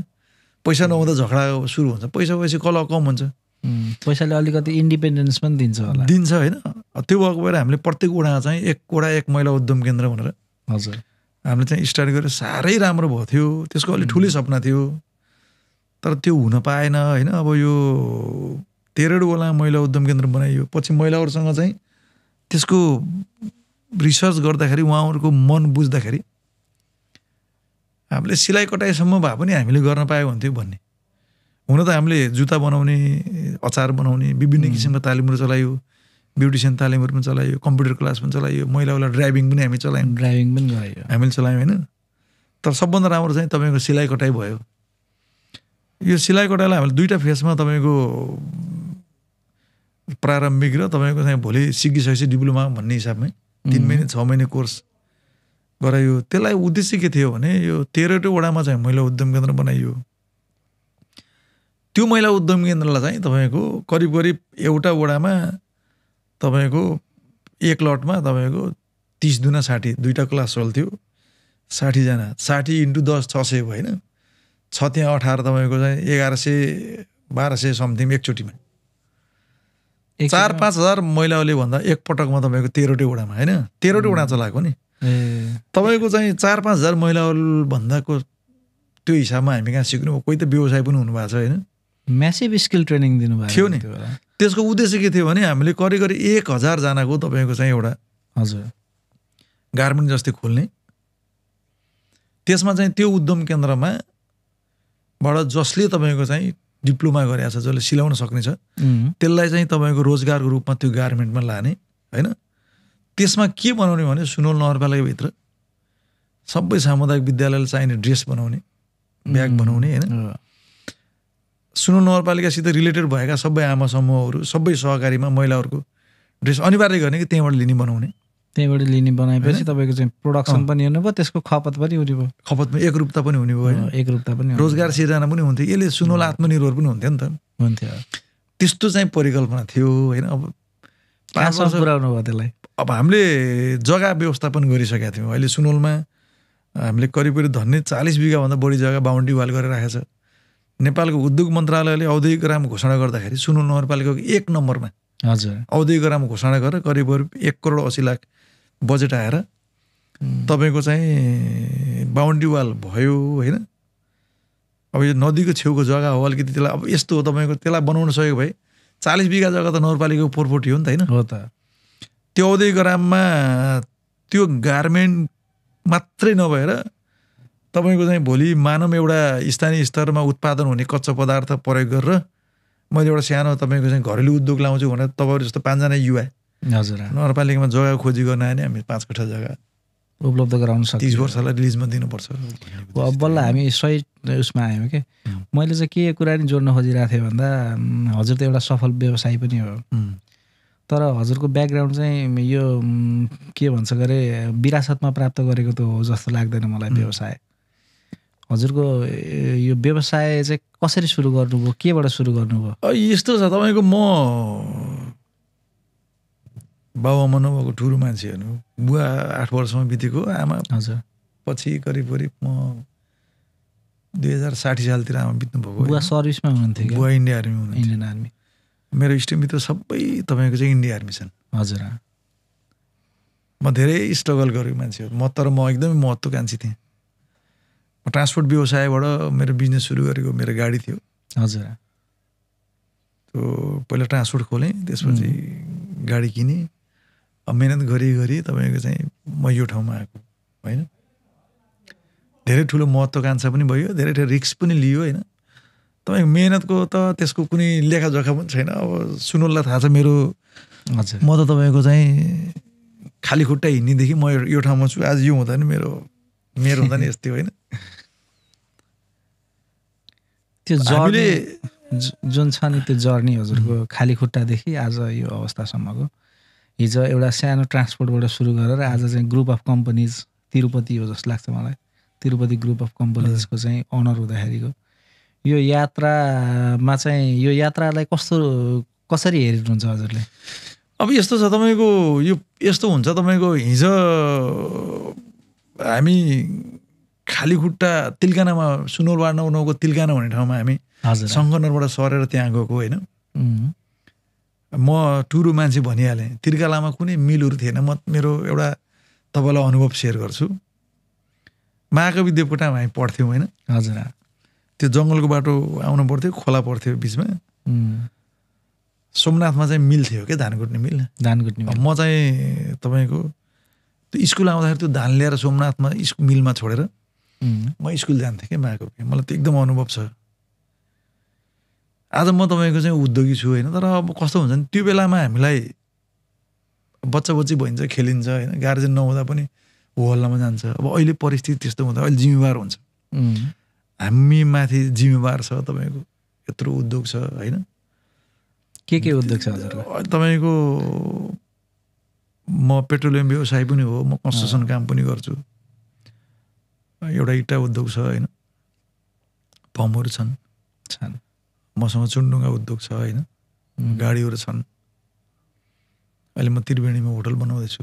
पैसा नहुँदा झगडा सुरु हुन्छ, पैसा भएपछि कलह कम हुन्छ। पैसाले अलिकति इन्डिपेन्डेन्स पनि दिन्छ होला, दिन्छ, होइन? त्यो भएको भएर हामीले प्रत्येक वडा चाहिँ एक महिला उद्यम केन्द्र भनेर हजुर हामीले चाहिँ स्टार्ट गरेर साह्रै राम्रो भएको थियो। त्यसको अलिक ठुलै सपना थियो, तर त्यो हुन पाएन, होइन? अब यो 13 वटा महिला उद्यम केन्द्र बनाइयो। पछि महिलाहरूसँग चाहिँ त्यसको रिसर्च गर्दाखेरि उहाँहरूको मन बुझ्दाखेरि हामीले सिलाइ कटाइसम्म भए पनि हामीले गर्न पायो हुन्थ्यो भन्ने। हुन त हामीले जुत्ता बनाउने, अचार बनाउने, विभिन्न किसिमका तालिमहरू चलायो, ब्युटिसियन तालिमहरू पनि चलायो, कम्प्युटर क्लास पनि चलायो, महिलाहरूलाई ड्राइभिङ पनि हामी चलायौँ, हामीले चलायौँ, होइन? तर सबभन्दा राम्रो चाहिँ तपाईँको सिलाइ कटाइ भयो। यो सिलाइ कटाइलाई हामीले 2टा फेजमा तपाईँको प्रारम्भिक र तपाईँको चाहिँ भोलि सिकिसकेपछि डिप्लोमा भन्ने हिसाबमै 3 महिना 6 महिना कोर्स गरायो। त्यसलाई उद्देश्य के थियो भने यो 13 वडामा चाहिँ महिला उद्यम केन्द्र बनाइयो। त्यो महिला उद्यम केन्द्रलाई चाहिँ तपाईँको करिब एउटा वडामा तपाईँको एक लटमा तपाईँको 30 दुना 60, 2टा क्लास चल्थ्यो, 60 जना, 60 × 10 600 भयो, होइन? 6 त्यहाँ 18 तपाईँको चाहिँ 1100-1200 समथिङ एकचोटिमा 4-5 हजार महिलाहरूले भन्दा एकपटकमा तपाईँको 13 वडामा, होइन? 13 वडा चलाएको नि तपाईँको चाहिँ 4-5 हजार महिलाहरू भन्दाको त्यो हिसाबमा हामी कहाँ सिक्नु। कोही त व्यवसाय पनि हुनुभएको छ, होइन? म्यासिभ स्किल ट्रेनिङ दिनुभएको थियो नि। त्यसको उद्देश्य के थियो भने हामीले करिब 1000 जनाको तपाईँको चाहिँ एउटा हजुर गार्मेन्ट जस्तै खोल्ने। त्यसमा चाहिँ त्यो उद्यम केन्द्रमा बाट जसले तपाईँको चाहिँ डिप्लोमा गरेको छ, जसले सिलाउन सक्ने छ, त्यसलाई चाहिँ तपाईँको रोजगारको रूपमा त्यो गार्मेन्टमा लाने, होइन? त्यसमा के बनाउने भने सुनौल नगरपालिकाभित्र सबै सामुदायिक विद्यालयलाई चाहिने ड्रेस बनाउने, ब्याग बनाउने, होइन? सुनौल नगरपालिकासित रिलेटेड भएका सबै आमा समूहहरू, सबै सहकारीमा महिलाहरूको ड्रेस अनिवार्य गर्ने कि त्यहीँबाट लिने बनाउने, त्यहीँबाट लिने बनाएपछि तपाईँको चाहिँ प्रोडक्सन पनि हुनु भयो, त्यसको खपत पनि हुने भयो, खपतमा एकरूपता पनि हुने भयो होइन, एकरूपता पनि, रोजगार सिर्जना पनि हुन्थ्यो। यसले सुनौला आत्मनिर्भर पनि हुन्थ्यो नि त, हुन्थ्यो। त्यस्तो चाहिँ परिकल्पना थियो होइन। अब 5 वर्ष पुऱ्याउनु भयो त्यसलाई। अब हामीले जग्गा व्यवस्थापन गरिसकेका थियौँ। अहिले सुनौलमा हामीले करिब धन्ने 40 बिघाभन्दा बढी जग्गा बााउन्ड्री वाल गरेर राखेको छ। नेपालको उद्योग मन्त्रालयले औद्योगिक ग्राम घोषणा गर्दाखेरि सुनौल नगरपालिकाको 1 नम्बरमा हजुर औद्योगिक ग्राम घोषणा गरेर करिब 1 करोड 80 लाख बजेट आएर तपाईँको चाहिँ बााउन्ड्री वाल भयो होइन। अब यो नदीको छेउको जग्गा हो, अलिकति त्यसलाई अब यस्तो हो तपाईँको त्यसलाई बनाउन सकेको भए 40 बिघा जग्गा त नगरपालिकाको पोरपोटी हो नि त होइन। हो त। त्यो औद्योगिक ग्राममा त्यो गार्मेन्ट मात्रै नभएर तपाईँको चाहिँ भोलि मानव एउटा स्थानीय स्तरमा उत्पादन हुने कच्चा पदार्थ प्रयोग गरेर मैले एउटा सानो तपाईँको चाहिँ घरेलु उद्योग लाउँछु भनेर तपाईँहरू जस्तो 5 जना युवा हजुर नगरपालिकामा जग्गा खोजी गर्न आयो भने हामी 5 कट्ठा जग्गा उपलब्ध गराउन सक्छौँ। 30 वर्षलाई रिलिजमा दिनुपर्छ। अब बल्ल हामी सही उसमा आयौँ क्या। मैले चाहिँ के कुरा नि जोड्न खोजिरहेको थिएँ भन्दा हजुर त एउटा सफल व्यवसायी पनि हो, तर हजुरको ब्याकग्राउन्ड चाहिँ यो के भन्छ गरे विरासतमा प्राप्त गरेको त हो जस्तो लाग्दैन मलाई व्यवसाय। हजुरको यो व्यवसाय चाहिँ कसरी सुरु गर्नुभयो, केबाट सुरु गर्नुभयो? यस्तो छ तपाईँको म बाबुआमा नभएको ठुलो मान्छे हेर्नु, बुवा 8 वर्षमा बितेको, आमा हजुर पछि करिब म 2060 सालतिर आमा बित्नु भएको। बुवा सर्भिसमा हुनुहुन्थ्यो क्या? बुवा इन्डिया आर्मी हुनुहुन्थ्यो। Indian army. मेरो इष्टमित्र सबै तपाईँको चाहिँ इन्डिया आर्मी छन्। हजुर म धेरै स्ट्रगल गरेको मान्छे हो म, तर म एकदमै महत्त्वकाङ्क्षी थिएँ। म ट्रान्सपोर्ट व्यवसायबाट मेरो बिजनेस सुरु गरेको, मेरो गाडी थियो। हजुर त्यो पहिला ट्रान्सपोर्ट खोलेँ, त्यसपछि गाडी किनेँ। अब मेहनत गरी तपाईँको चाहिँ म यो ठाउँमा आएको होइन। धेरै ठुलो महत्त्वकांक्षा पनि भयो, धेरै ठुलो रिस्क पनि लियो होइन। तपाईँको मेहनतको त त्यसको कुनै लेखाजोखा पनि छैन। अब सुनौललाई थाहा छ मेरो, हजुर म त तपाईँको चाहिँ खाली खुट्टा हिँड्नेदेखि म यो ठाउँमा छु आज यो हुँदा नि मेरो हुँदा नि यस्तै होइन। त्यो जर्नी जुन छ नि, त्यो जर्नी हजुरको खाली खुट्टादेखि आज यो अवस्थासम्मको, हिजो एउटा सानो ट्रान्सपोर्टबाट सुरु गरेर आज चाहिँ ग्रुप अफ कम्पनीज तिरुपति हो जस्तो लाग्छ मलाई, तिरुपति ग्रुप अफ कम्पनीजको चाहिँ अनर हुँदाखेरिको यो यात्रामा चाहिँ यो यात्रालाई कसरी हेरिनुहुन्छ हजुरले? अब यस्तो छ तपाईँको, यो यस्तो हुन्छ तपाईँको, हिजो हामी खाली खुट्टा तिलकानामा सुनौलबाट 9 तिलकाना भन्ने ठाउँमा हामी सङ्गनरबाट सरेर त्यहाँ गएको होइन। म टुरु मान्छे भनिहालेँ। तिर्कालामा कुनै मिलहरू थिएन। म मेरो एउटा तपाईँलाई अनुभव सेयर गर्छु। महाकवि देवकोटामा हामी पढ्थ्यौँ होइन। हजुर त्यो जङ्गलको बाटो आउनु पर्थ्यो, खोला पर्थ्यो बिचमा। सोमनाथमा चाहिँ मिल थियो क्या, धान कुट्ने मिल। म चाहिँ तपाईँको त्यो स्कुल आउँदाखेरि त्यो धान ल्याएर सोमनाथमा मिलमा छोडेर म स्कुल जान्थेँ क्या महाकवि। मलाई त्यो एकदम अनुभव छ। आज म तपाईँको चाहिँ उद्योगी छु होइन, तर अब कस्तो हुन्छ नि, त्यो बेलामा हामीलाई बच्चा भइन्छ, खेलिन्छ होइन, गार्जेन नहुँदा पनि हो हल्लामा जान्छ। अब अहिले परिस्थिति त्यस्तो हुँदा अहिले जिम्मेवार हुन्छ। हामी माथि जिम्मेवार छ तपाईँको, यत्रो उद्योग छ होइन। के उद्योग छ हजुरको? तपाईँको म पेट्रोलियम व्यवसाय पनि हो, म कन्स्ट्रक्सन काम पनि गर्छु। एउटा इट्टा उद्योग छ होइन, फर्महरू छन्। मसँग चुनढुङ्गा उद्योग छ होइन, गाडीहरू छन्। अहिले म त्रिवेणीमा होटल बनाउँदैछु।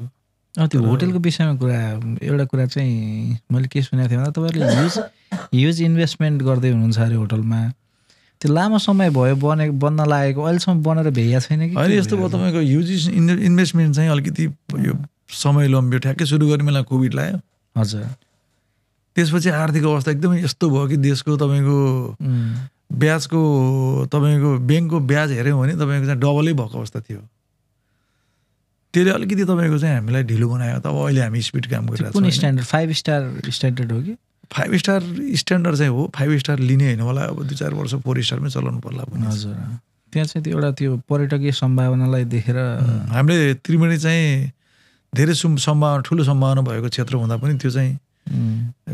त्यो होटलको विषयमा एउटा कुरा चाहिँ मैले के सुनेको थिएँ भन्दा तपाईँहरूले ह्युज इन्भेस्टमेन्ट गर्दै हुनुहुन्छ अरे होटलमा। त्यो लामो समय भयो बन्न लागेको, अहिलेसम्म बनेर भ्याइएको छैन कि? अहिले यस्तो भयो तपाईँको ह्युज इन्भेस्टमेन्ट चाहिँ अलिकति यो समय लम्ब्यो। ठ्याक्कै सुरु गर्ने बेला कोभिड लाग्यो। हजुर त्यसपछि आर्थिक अवस्था एकदमै यस्तो भयो कि देशको तपाईँको ब्याजको तपाईँको ब्याङ्कको ब्याज हेऱ्यौँ भने तपाईँको चाहिँ डबलै भएको अवस्था थियो। त्यसले अलिकति तपाईँको चाहिँ हामीलाई ढिलो बनायो। त अब अहिले हामी स्पिड काम गरिरहेको छौँ। कुन स्ट्यान्डर्ड? 5 स्टार स्ट्यान्डर्ड हो कि? 5 स्टार स्ट्यान्डर्ड चाहिँ हो। 5 स्टार लिने होइन होला, अब 2-4 वर्ष 4 स्टारमै चलाउनु पर्ला पनि। हजुर त्यहाँ चाहिँ त्यो एउटा त्यो पर्यटकीय सम्भावनालाई देखेर हामीले त्रिवेणी चाहिँ धेरै ठुलो सम्भावना भएको क्षेत्र हुँदा पनि त्यो चाहिँ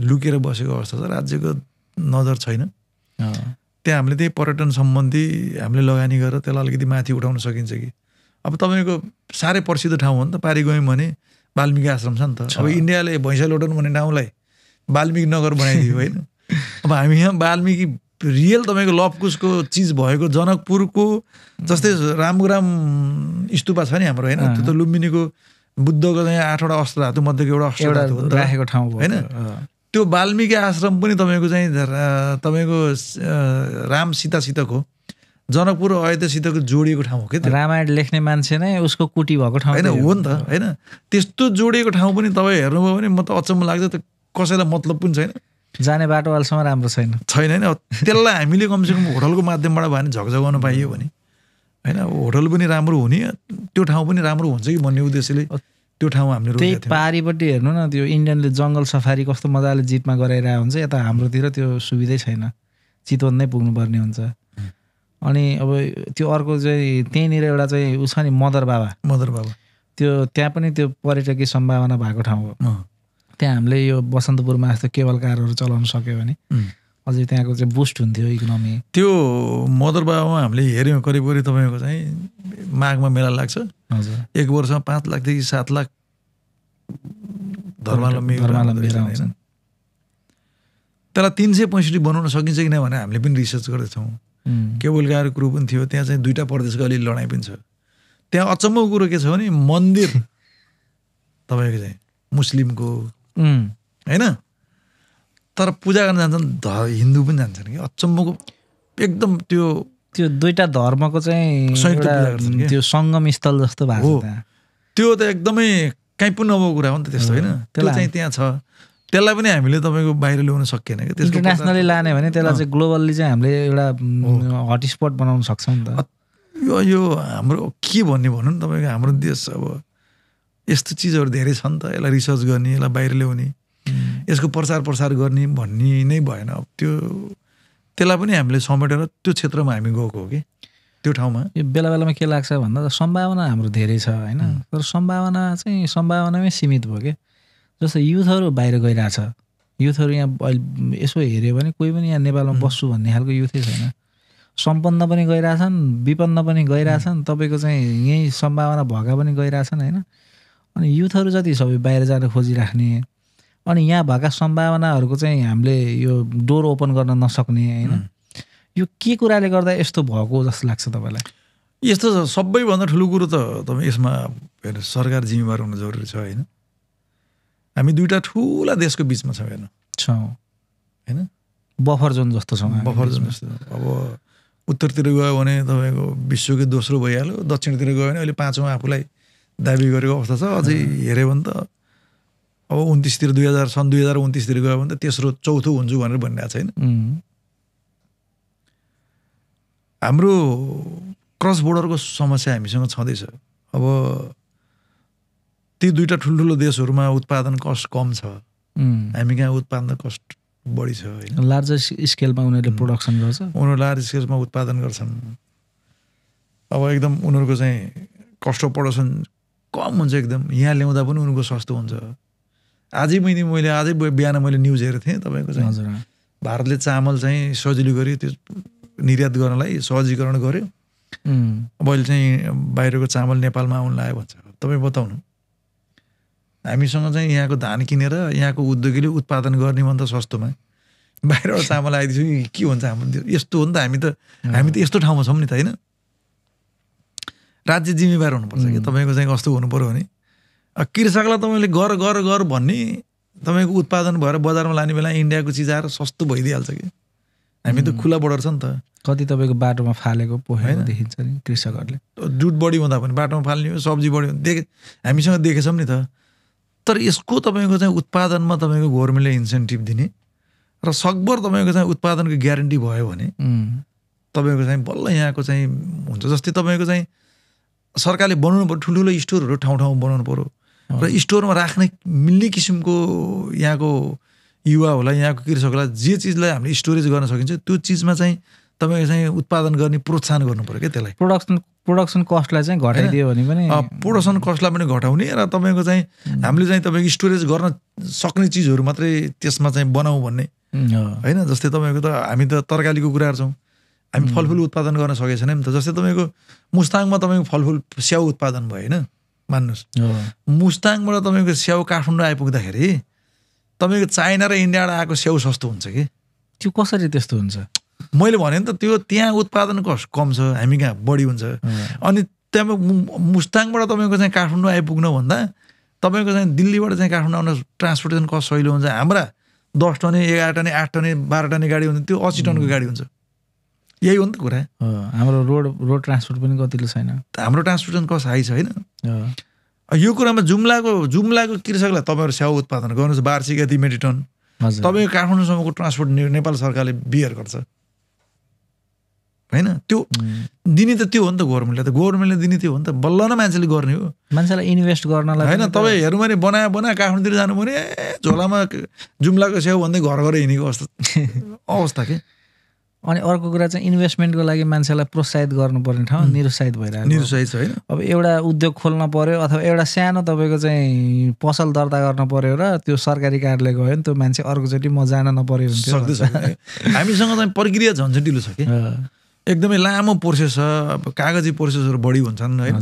लुकेर बसेको अवस्था छ। राज्यको नजर छैन त्यहाँ। हामीले त्यही पर्यटन सम्बन्धी हामीले लगानी गरेर त्यसलाई अलिकति माथि उठाउन सकिन्छ कि अब तपाईँको साह्रै प्रसिद्ध ठाउँ हो नि त, पारी गयौँ भने वाल्मिकी आश्रम छ नि त। अब इन्डियाले भैँसा लोटन भन्ने ठाउँलाई वाल्मिकी नगर बनाइदियो होइन। अब हामी यहाँ वाल्मिकी रियल तपाईँको लभकुशको चिज भएको जनकपुरको जस्तै रामग्राम स्तूपा छ नि हाम्रो होइन, त्यो त लुम्बिनीको बुद्धको चाहिँ 8वटा अस्त्र धातु मध्येको एउटा अस्त्र धातु हो राखेको ठाउँ होइन। त्यो वाल्मिकी आश्रम पनि तपाईँको चाहिँ तपाईँको राम सीतासितको जनकपुर अयोध्यासितको जोडिएको ठाउँ हो क्या। रामायण लेख्ने मान्छे नै उसको कुटी भएको ठाउँ होइन हो नि त होइन। त्यस्तो जोडिएको ठाउँ पनि तपाईँ हेर्नुभयो भने म त अचम्म लाग्छ, त कसैलाई मतलब पनि छैन, जाने बाटो अहिलेसम्म राम्रो छैन होइन। त्यसलाई हामीले कमसेकम होटलको माध्यमबाट भयो भने झकझगाउन पाइयो भने होइन, होटल पनि राम्रो हुने, त्यो ठाउँ पनि राम्रो हुन्छ कि भन्ने उद्देश्यले त्यो ठाउँ हामीले त्यही पारिपट्टि हेर्नु न, त्यो इन्डियनले जङ्गल सफारी कस्तो मजाले जितमा गराइरहेको हुन्छ, यता हाम्रोतिर त्यो सुविधै छैन, चितवन नै पुग्नुपर्ने हुन्छ। अनि अब त्यो अर्को चाहिँ त्यहीँनिर एउटा चाहिँ उ छ नि मदर बाबा, त्यो त्यहाँ पनि त्यो पर्यटकीय सम्भावना भएको ठाउँ हो। त्यहाँ हामीले यो बसन्तपुरमा जस्तो केबल कारहरू चलाउन सक्यो भने अझै त्यहाँको चाहिँ बुस्ट हुन्थ्यो इकोनोमी। त्यो मदर बाबामा हामीले हेऱ्यौँ करिब तपाईँको चाहिँ माघमा मेला लाग्छ। हजुर, एक वर्षमा 5 लाखदेखि 7 लाख धर्मावलम्बी आउँछन्। त्यसलाई 365 बनाउन सकिन्छ कि नै भने हामीले पनि रिसर्च गर्दैछौँ। केबल कार कुरो पनि थियो त्यहाँ चाहिँ 2टा प्रदेशको अलि लडाइँ पनि छ। त्यहाँ अचम्मको कुरो के छ भने मन्दिर तपाईँको चाहिँ मुस्लिमको होइन, तर पूजा गर्न जान्छन् हिन्दू पनि जान्छन् कि। अचम्मको एकदम त्यो 2टा धर्मको चाहिँ त्यो सङ्गम स्थल जस्तो भएको छ। त्यो त एकदमै कहीँ पनि नभएको कुरा हो नि त त्यस्तो होइन। त्यो चाहिँ त्यहाँ छ, त्यसलाई पनि हामीले तपाईँको बाहिर ल्याउन सकिएन कि। त्यसको इन्टरनेसनली लाने भने त्यसलाई चाहिँ ग्लोबल्ली चाहिँ हामीले एउटा हटस्पट बनाउन सक्छौँ नि त। यो हाम्रो के भन्ने भनौँ न, तपाईँको हाम्रो देश अब यस्तो चिजहरू धेरै छ नि त, यसलाई रिसर्च गर्ने, यसलाई बाहिर ल्याउने, यसको प्रसार गर्ने भन्ने नै भएन। अब त्यसलाई पनि हामीले समेटेर त्यो क्षेत्रमा हामी गएको हो कि त्यो ठाउँमा। यो बेला बेलामा के लाग्छ भन्दा सम्भावना हाम्रो धेरै छ होइन, तर सम्भावनामै सीमित भयो क्या। जस्तो युथहरू बाहिर गइरहेछ, युथहरू यहाँ अहिले यसो हेऱ्यो भने कोही पनि यहाँ नेपालमा बस्छु भन्ने खालको युथै छैन। सम्पन्न पनि गइरहेछन्, विपन्न पनि गइरहेछन्, तपाईँको चाहिँ यहीँ सम्भावना भएका पनि गइरहेछन् होइन। अनि युथहरू जति सबै बाहिर जान खोजिराख्ने, अनि यहाँ भएका सम्भावनाहरूको चाहिँ हामीले यो डोर ओपन गर्न नसक्ने होइन, यो के कुराले गर्दा यस्तो भएको जस्तो लाग्छ तपाईँलाई? यस्तो सबैभन्दा ठुलो कुरो त तपाईँ यसमा हेर्नु सरकार जिम्मेवार हुनु जरुरी छ होइन। हामी 2टा ठुला देशको बिचमा छौँ होइन, बफर जोन जस्तो छौँ। बफर जोन जस्तो। अब उत्तरतिर गयो भने तपाईँको विश्वकै दोस्रो भइहाल्यो, दक्षिणतिर गयो भने अहिले 5औँ आफूलाई दाबी गरेको अवस्था छ। अझै हेऱ्यो भने त अब 29तिर सन् 2029तिर गयो भने त तेस्रो चौथो हुन्छु भनेर भनिरहेको छैन। हाम्रो क्रस बोर्डरको समस्या हामीसँग छँदैछ। अब ती 2टा ठुल्ठुलो देशहरूमा उत्पादन कस्ट कम छ, हामी कहाँ उत्पादन कस्ट बढी छ होइन। लार्जर स्केलमा उनीहरूले प्रोडक्सन गर्छ, उनीहरू लार्ज स्केलमा उत्पादन गर्छन्। अब एकदम उनीहरूको चाहिँ कस्ट अफ प्रोडक्सन कम हुन्छ एकदम, यहाँ ल्याउँदा पनि उनीहरूको सस्तो हुन्छ। आजै बिहान मैले न्युज हेरेको थिएँ तपाईँको चाहिँ भारतले चामल चाहिँ सजिलो गर्यो, त्यो निर्यात गर्नलाई सहजीकरण गर्यो। अब अहिले चाहिँ बाहिरको चामल नेपालमा आउनु लाग्यो भन्छ। तपाईँ बताउनु, हामीसँग चाहिँ यहाँको धान किनेर यहाँको उद्योगीले उत्पादन गर्ने भन्दा सस्तोमा बाहिरबाट चामल आइदिन्छु के हुन्छ हाम्रो? यस्तो हो नि त, हामी त यस्तो ठाउँमा छौँ नि त होइन। राज्य जिम्मेवार हुनुपर्छ कि तपाईँको चाहिँ कस्तो हुनु पऱ्यो भने कृषकलाई तपाईँले गर भन्ने, तपाईँको उत्पादन भएर बजारमा लाने बेला इन्डियाको चिज आएर सस्तो भइदिइहाल्छ कि। हामी त खुला बोर्डर छ नि त। कति तपाईँको बाटोमा फालेको पोखेको देखिन्छ नि कृषकहरूले। दुध बढी हुँदा पनि बाटोमा फाल्ने हो, सब्जी बढी हामीसँग देखेछौँ नि त। तर यसको तपाईँको चाहिँ उत्पादनमा तपाईँको गभर्मेन्टले इन्सेन्टिभ दिने र सकभर तपाईँको चाहिँ उत्पादनको ग्यारेन्टी भयो भने तपाईँको चाहिँ बल्ल यहाँको चाहिँ हुन्छ। जस्तै तपाईँको चाहिँ सरकारले बनाउनु पर्यो, ठुल्ठुलो स्टोरहरू ठाउँ ठाउँमा बनाउनु पऱ्यो र स्टोरमा राख्ने मिल्ने किसिमको यहाँको युवाहरूलाई, यहाँको कृषकलाई जे चिजलाई हामीले स्टोरेज गर्न सकिन्छ त्यो चिजमा चाहिँ तपाईँको चाहिँ उत्पादन गर्ने प्रोत्साहन गर्नु पऱ्यो क्या। त्यसलाई प्रोडक्सन कस्टलाई चाहिँ घटाइदियो भने पनि, प्रोडक्सन कस्टलाई पनि घटाउने र तपाईँको चाहिँ हामीले चाहिँ तपाईँको स्टोरेज गर्न सक्ने चिजहरू मात्रै त्यसमा चाहिँ बनाऊ भन्ने होइन। जस्तै तपाईँको त हामी त तरकारीको कुराहरू छौँ, हामी फलफुल उत्पादन गर्न सकेको छैनौँ नि त। जस्तै तपाईँको मुस्ताङमा तपाईँको फलफुल स्याउ उत्पादन भयो होइन, मान्नुहोस् मुस्ताङबाट तपाईँको स्याउ काठमाडौँ आइपुग्दाखेरि तपाईँको चाइना र इन्डियाबाट आएको स्याउ सस्तो हुन्छ कि। त्यो कसरी त्यस्तो हुन्छ? मैले भने नि त त्यो त्यहाँ उत्पादन कम छ, हामी कहाँ बढी हुन्छ। अनि त्यहाँ मुस्ताङबाट तपाईँको चाहिँ काठमाडौँ आइपुग्नु भन्दा तपाईँको चाहिँ दिल्लीबाट चाहिँ काठमाडौँ आउन ट्रान्सपोर्टेसन कस्ट सहिलो हुन्छ। हाम्रा 10 टने 11 टने 8 टने 12 टने गाडी हुन्छ, त्यो 80 टनको गाडी हुन्छ। यही हो नि त कुरा। हाम्रो रोड ट्रान्सपोर्ट पनि कतिले छैन, हाम्रो ट्रान्सपोर्टेसन कस्ट हाई छ होइन। यो कुरामा जुम्लाको कृषकलाई तपाईँहरू स्याउ उत्पादन गर्नुहोस् वार्षिक यति मेट्रिक टन, तपाईँको काठमाडौँसम्मको ट्रान्सपोर्ट नेपाल सरकारले बियर गर्छ होइन। त्यो दिने त त्यो हो नि त गभर्मेन्टले दिने त्यो हो नि त। बल्ल न मान्छेले गर्ने हो, मान्छेलाई इन्भेस्ट गर्नलाई होइन। तपाईँ हेर्नु भने बनायो काठमाडौँतिर जानु भने झोलामा जुम्लाको स्याउ भन्दै घर हिँडेको अवस्था के। अनि अर्को कुरा चाहिँ इन्भेस्टमेन्टको लागि मान्छेलाई प्रोत्साहित गर्नुपर्ने ठाउँ निरुत्साहित भइरहेको, निरुत्साहित छ होइन। अब एउटा उद्योग खोल्न पर्यो अथवा एउटा सानो तपाईँको चाहिँ पसल दर्ता गर्न पर्यो र त्यो सरकारी कार्यालय गयो भने त्यो मान्छे अर्कोचोटि म जान नपर्यो सक्दैछ। हामीसँग चाहिँ प्रक्रिया झन्झटिलो छ कि, एकदमै लामो प्रोसेस छ। अब कागजी प्रोसेसहरू बढी हुन्छन् होइन।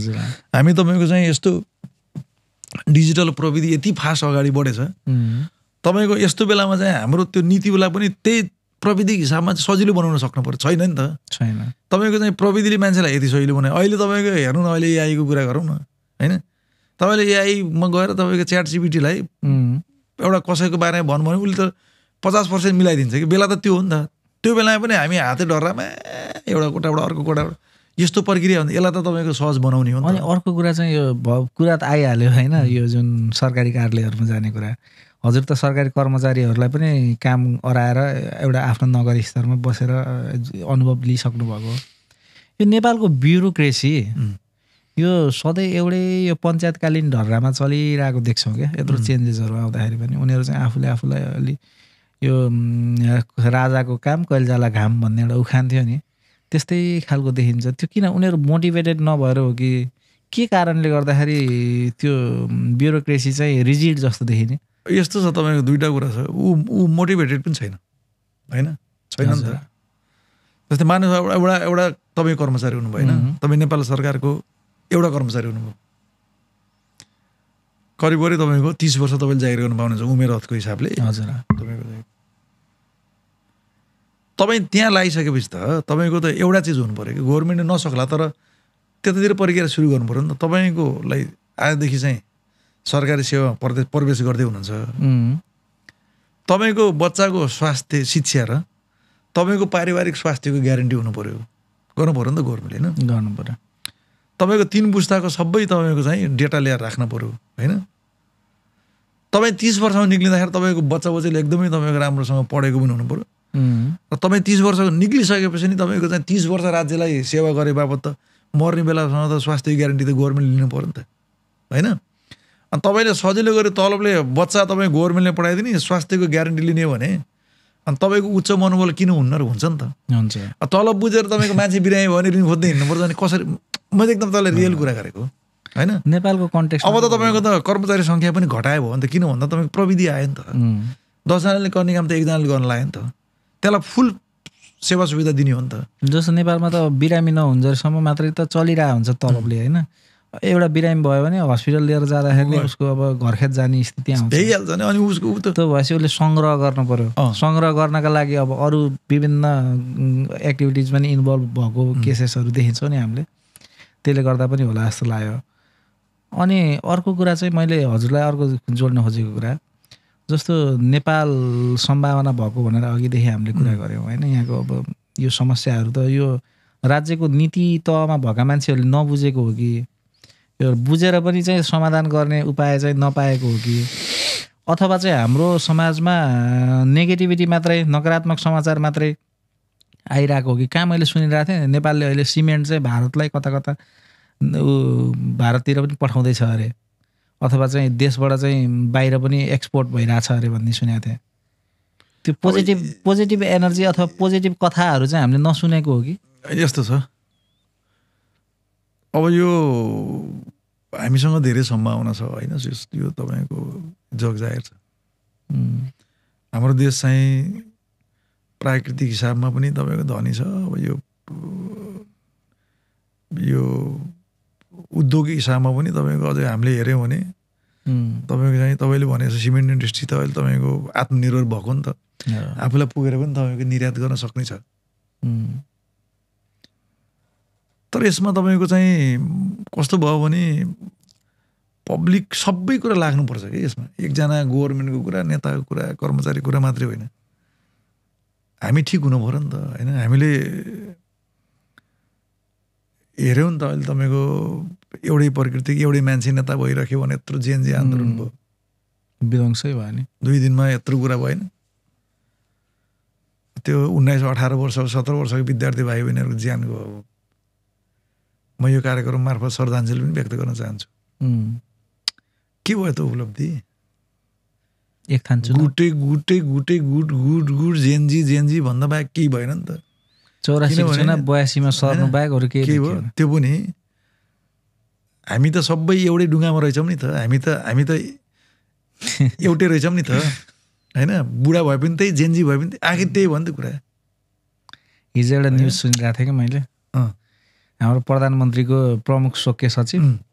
हामी तपाईँको चाहिँ यस्तो डिजिटल प्रविधि यति फास्ट अगाडि बढेछ, तपाईँको यस्तो बेलामा चाहिँ हाम्रो त्यो नीतिलाई पनि त्यही प्रविधिको हिसाबमा सजिलो बनाउन सक्नु पर्यो। छैन नि त, छैन। तपाईँको चाहिँ प्रविधिले मान्छेलाई यति सजिलो बनायो। अहिले तपाईँको हेर्नु न, अहिले एआईको कुरा गरौँ न होइन। तपाईँले एआईमा गएर तपाईँको च्याट जीपीटीलाई एउटा कसैको बारेमा भन्नु भने उसले त 50% मिलाइदिन्छ कि। बेला त त्यो हो नि त। त्यो बेलामा पनि हामी हातै डरामा एउटा कोटाबाट अर्को कोटाबाट यस्तो प्रक्रिया हुन्छ। यसलाई त तपाईँको सहज बनाउने हो नि। अनि अर्को कुरा चाहिँ यो कुरा त आइहाल्यो होइन, यो जुन सरकारी कार्यालयहरूमा जाने कुरा। हजुर त सरकारी कर्मचारीहरूलाई पनि काम अराएर एउटा आफ्नो नगर स्तरमा बसेर अनुभव लिइसक्नु भएको। यो नेपालको ब्युरोक्रेसी यो सधैँ एउटै यो पञ्चायतकालीन ढर्रामा चलिरहेको देख्छौँ क्या। यत्रो चेन्जेसहरू आउँदाखेरि पनि उनीहरू चाहिँ आफूलाई अलि यो राजाको काम कहिले जाला घाम भन्ने एउटा उखान थियो नि, त्यस्तै खालको देखिन्छ। त्यो किन उनीहरू मोटिभेटेड नभएर हो कि के कारणले गर्दाखेरि त्यो ब्युरोक्रेसी चाहिँ रिजिड जस्तो देखिने? यस्तो छ तपाईँको दुईवटा कुरा छ। ऊ मोटिभेटेड पनि छैन होइन, छैन नि त। जस्तै मान्नुहोस् एउटा तपाईँ कर्मचारी हुनुभयो होइन, तपाईँ नेपाल सरकारको एउटा कर्मचारी हुनुभयो, करिब तपाईँको 30 वर्ष तपाईँले जागिर गर्नु पाउनुहुन्छ उमेर हदको हिसाबले। हजुर। तपाईँ त्यहाँ लागिसकेपछि त तपाईँको त एउटा चिज हुनु पऱ्यो कि गभर्मेन्टले नसक्ला तर त्यतातिर प्रक्रिया सुरु गर्नु पऱ्यो नि त। तपाईँकोलाई आजदेखि चाहिँ सरकारी सेवा प्रवेश गर्दै हुनुहुन्छ, तपाईँको बच्चाको स्वास्थ्य शिक्षा र तपाईँको पारिवारिक स्वास्थ्यको ग्यारेन्टी हुनु पऱ्यो, गर्नु पऱ्यो नि त गभर्मेन्टले होइन, गर्नु पऱ्यो। तपाईँको 3 पुस्ताको सबै तपाईँको चाहिँ डेटा ल्याएर राख्नु पऱ्यो होइन। तपाईँ 30 वर्षमा निक्लिँदाखेरि तपाईँको बच्चाले एकदमै तपाईँको राम्रोसँग पढेको पनि हुनु पऱ्यो। र तपाईँ 30 वर्ष निक्लिसकेपछि नि तपाईँको चाहिँ 30 वर्ष राज्यलाई सेवा गरे बापत त मर्ने बेलासम्म त स्वास्थ्य ग्यारेन्टी त गभर्मेन्टले लिनु पऱ्यो नि त होइन। अनि तपाईँले सजिलो गरी तलबले बच्चा तपाईँ गभर्मेन्टले पढाइदिने स्वास्थ्यको ग्यारेन्टी लिने भने अनि तपाईँको उच्च मनोबल किन हुन्न र हुन्छ नि त। हुन्छ। तलब बुझेर तपाईँको मान्छे बिरामी भने ऋण खोज्दै हिँड्नुपर्छ अनि कसरी? मैले एकदम तपाईँलाई रियल कुरा गरेको होइन। नेपालको कन्टेक्स्ट अब त तपाईँको त कर्मचारी सङ्ख्या पनि घटायो भयो नि त। किन भन्दा तपाईँको प्रविधि आयो नि त। 10 जनाले गर्ने काम त 1 जनाले गर्न लाग्यो नि त। त्यसलाई फुल सेवा सुविधा दिने हो नि त। जस्तो नेपालमा त बिरामी नहुन्जेलसम्म मात्रै त चलिरहेको हुन्छ तलबले होइन। एउटा बिरामी भयो भने हस्पिटल लिएर जाँदाखेरि उसको अब घरखेत जाने स्थिति आउँछ, भइहाल्छ नि। अनि उसको त्यो भएपछि उसले सङ्ग्रह गर्नु पर्यो। सङ्ग्रह गर्नका लागि अब अरू विभिन्न एक्टिभिटिज पनि इन्भल्भ भएको केसेसहरू देखिन्छौँ नि हामीले, त्यसले गर्दा पनि होला जस्तो लाग्यो। अनि अर्को कुरा चाहिँ मैले हजुरलाई अर्को जोड्न खोजेको कुरा, जस्तो नेपाल सम्भावना भएको भनेर अघिदेखि हामीले कुरा गऱ्यौँ होइन। यहाँको अब यो समस्याहरू त यो राज्यको नीति तहमा भएका मान्छेहरूले नबुझेको हो कि यो बुझेर पनि चाहिँ समाधान गर्ने उपाय चाहिँ नपाएको हो कि अथवा चाहिँ हाम्रो समाजमा नेगेटिभिटी मात्रै, नकारात्मक समाचार मात्रै आइरहेको हो कि कहाँ? मैले सुनिरहेको थिएँ नेपालले अहिले सिमेन्ट चाहिँ भारतलाई कता कता भारततिर पनि पठाउँदैछ अरे, अथवा चाहिँ देशबाट चाहिँ बाहिर पनि एक्सपोर्ट भइरहेछ अरे भन्ने सुनेको थिएँ। त्यो पोजिटिभ एनर्जी अथवा पोजिटिभ कथाहरू चाहिँ हामीले नसुनेको हो कि? यस्तो छ। अब यो हामीसँग धेरै सम्भावना छ होइन। यो तपाईँको जग जाहेर छ। हाम्रो देश चाहिँ प्राकृतिक हिसाबमा पनि तपाईँको धनी छ। अब यो यो उद्योगिक हिसाबमा पनि तपाईँको अझै हामीले हेऱ्यौँ भने तपाईँको चाहिँ तपाईँले भने जस्तो सिमेन्ट इन्डस्ट्री त अहिले तपाईँको आत्मनिर्भर भएको नि त आफूलाई पुगेर पनि तपाईँको निर्यात गर्न सक्ने छ। तर यसमा तपाईँको चाहिँ कस्तो भयो भने पब्लिक सबै कुरा लाग्नुपर्छ कि यसमा। एकजना गभर्मेन्टको कुरा, नेताको कुरा, कर्मचारीको कुरा मात्रै होइन, हामी ठिक हुनु पऱ्यो नि त होइन। हामीले हेऱ्यौँ नि त अहिले तपाईँको एउटै प्रकृति एउटै मान्छे नेता भइराख्यो भने यत्रो जेएनजी आन्दोलन भयो, विध्वंसै भयो नि 2 दिनमा यत्रो कुरा भएन। त्यो 19-18 वर्षको 17 वर्षको विद्यार्थी भाइ बहिनीहरूको ज्यान गयो। अब म यो कार्यक्रम मार्फत श्रद्धाञ्जली पनि व्यक्त गर्न चाहन्छु। के भयो त उपलब्धि? एक थान्छु गुटे गुटे गुटे गुट गुट गुट जेएनजी भन्दा बाहेक केही भएन नि त। 84 मा 82 मा सर्नु बाहेक अरु के भयो? त्यो पनि हामी त सबै एउटै ढुङ्गामा रहेछौँ नि त। हामी त एउटै रहेछौँ नि त हैन। बुढा भए पनि त्यही, जेएनजी भए पनि आखिर त्यही भयो नि त कुरा। हिजो एउटा न्युज सुनिरहेको थिएँ कि मैले, हाम्रो प्रधानमन्त्रीको प्रमुख स्वकीय सचिव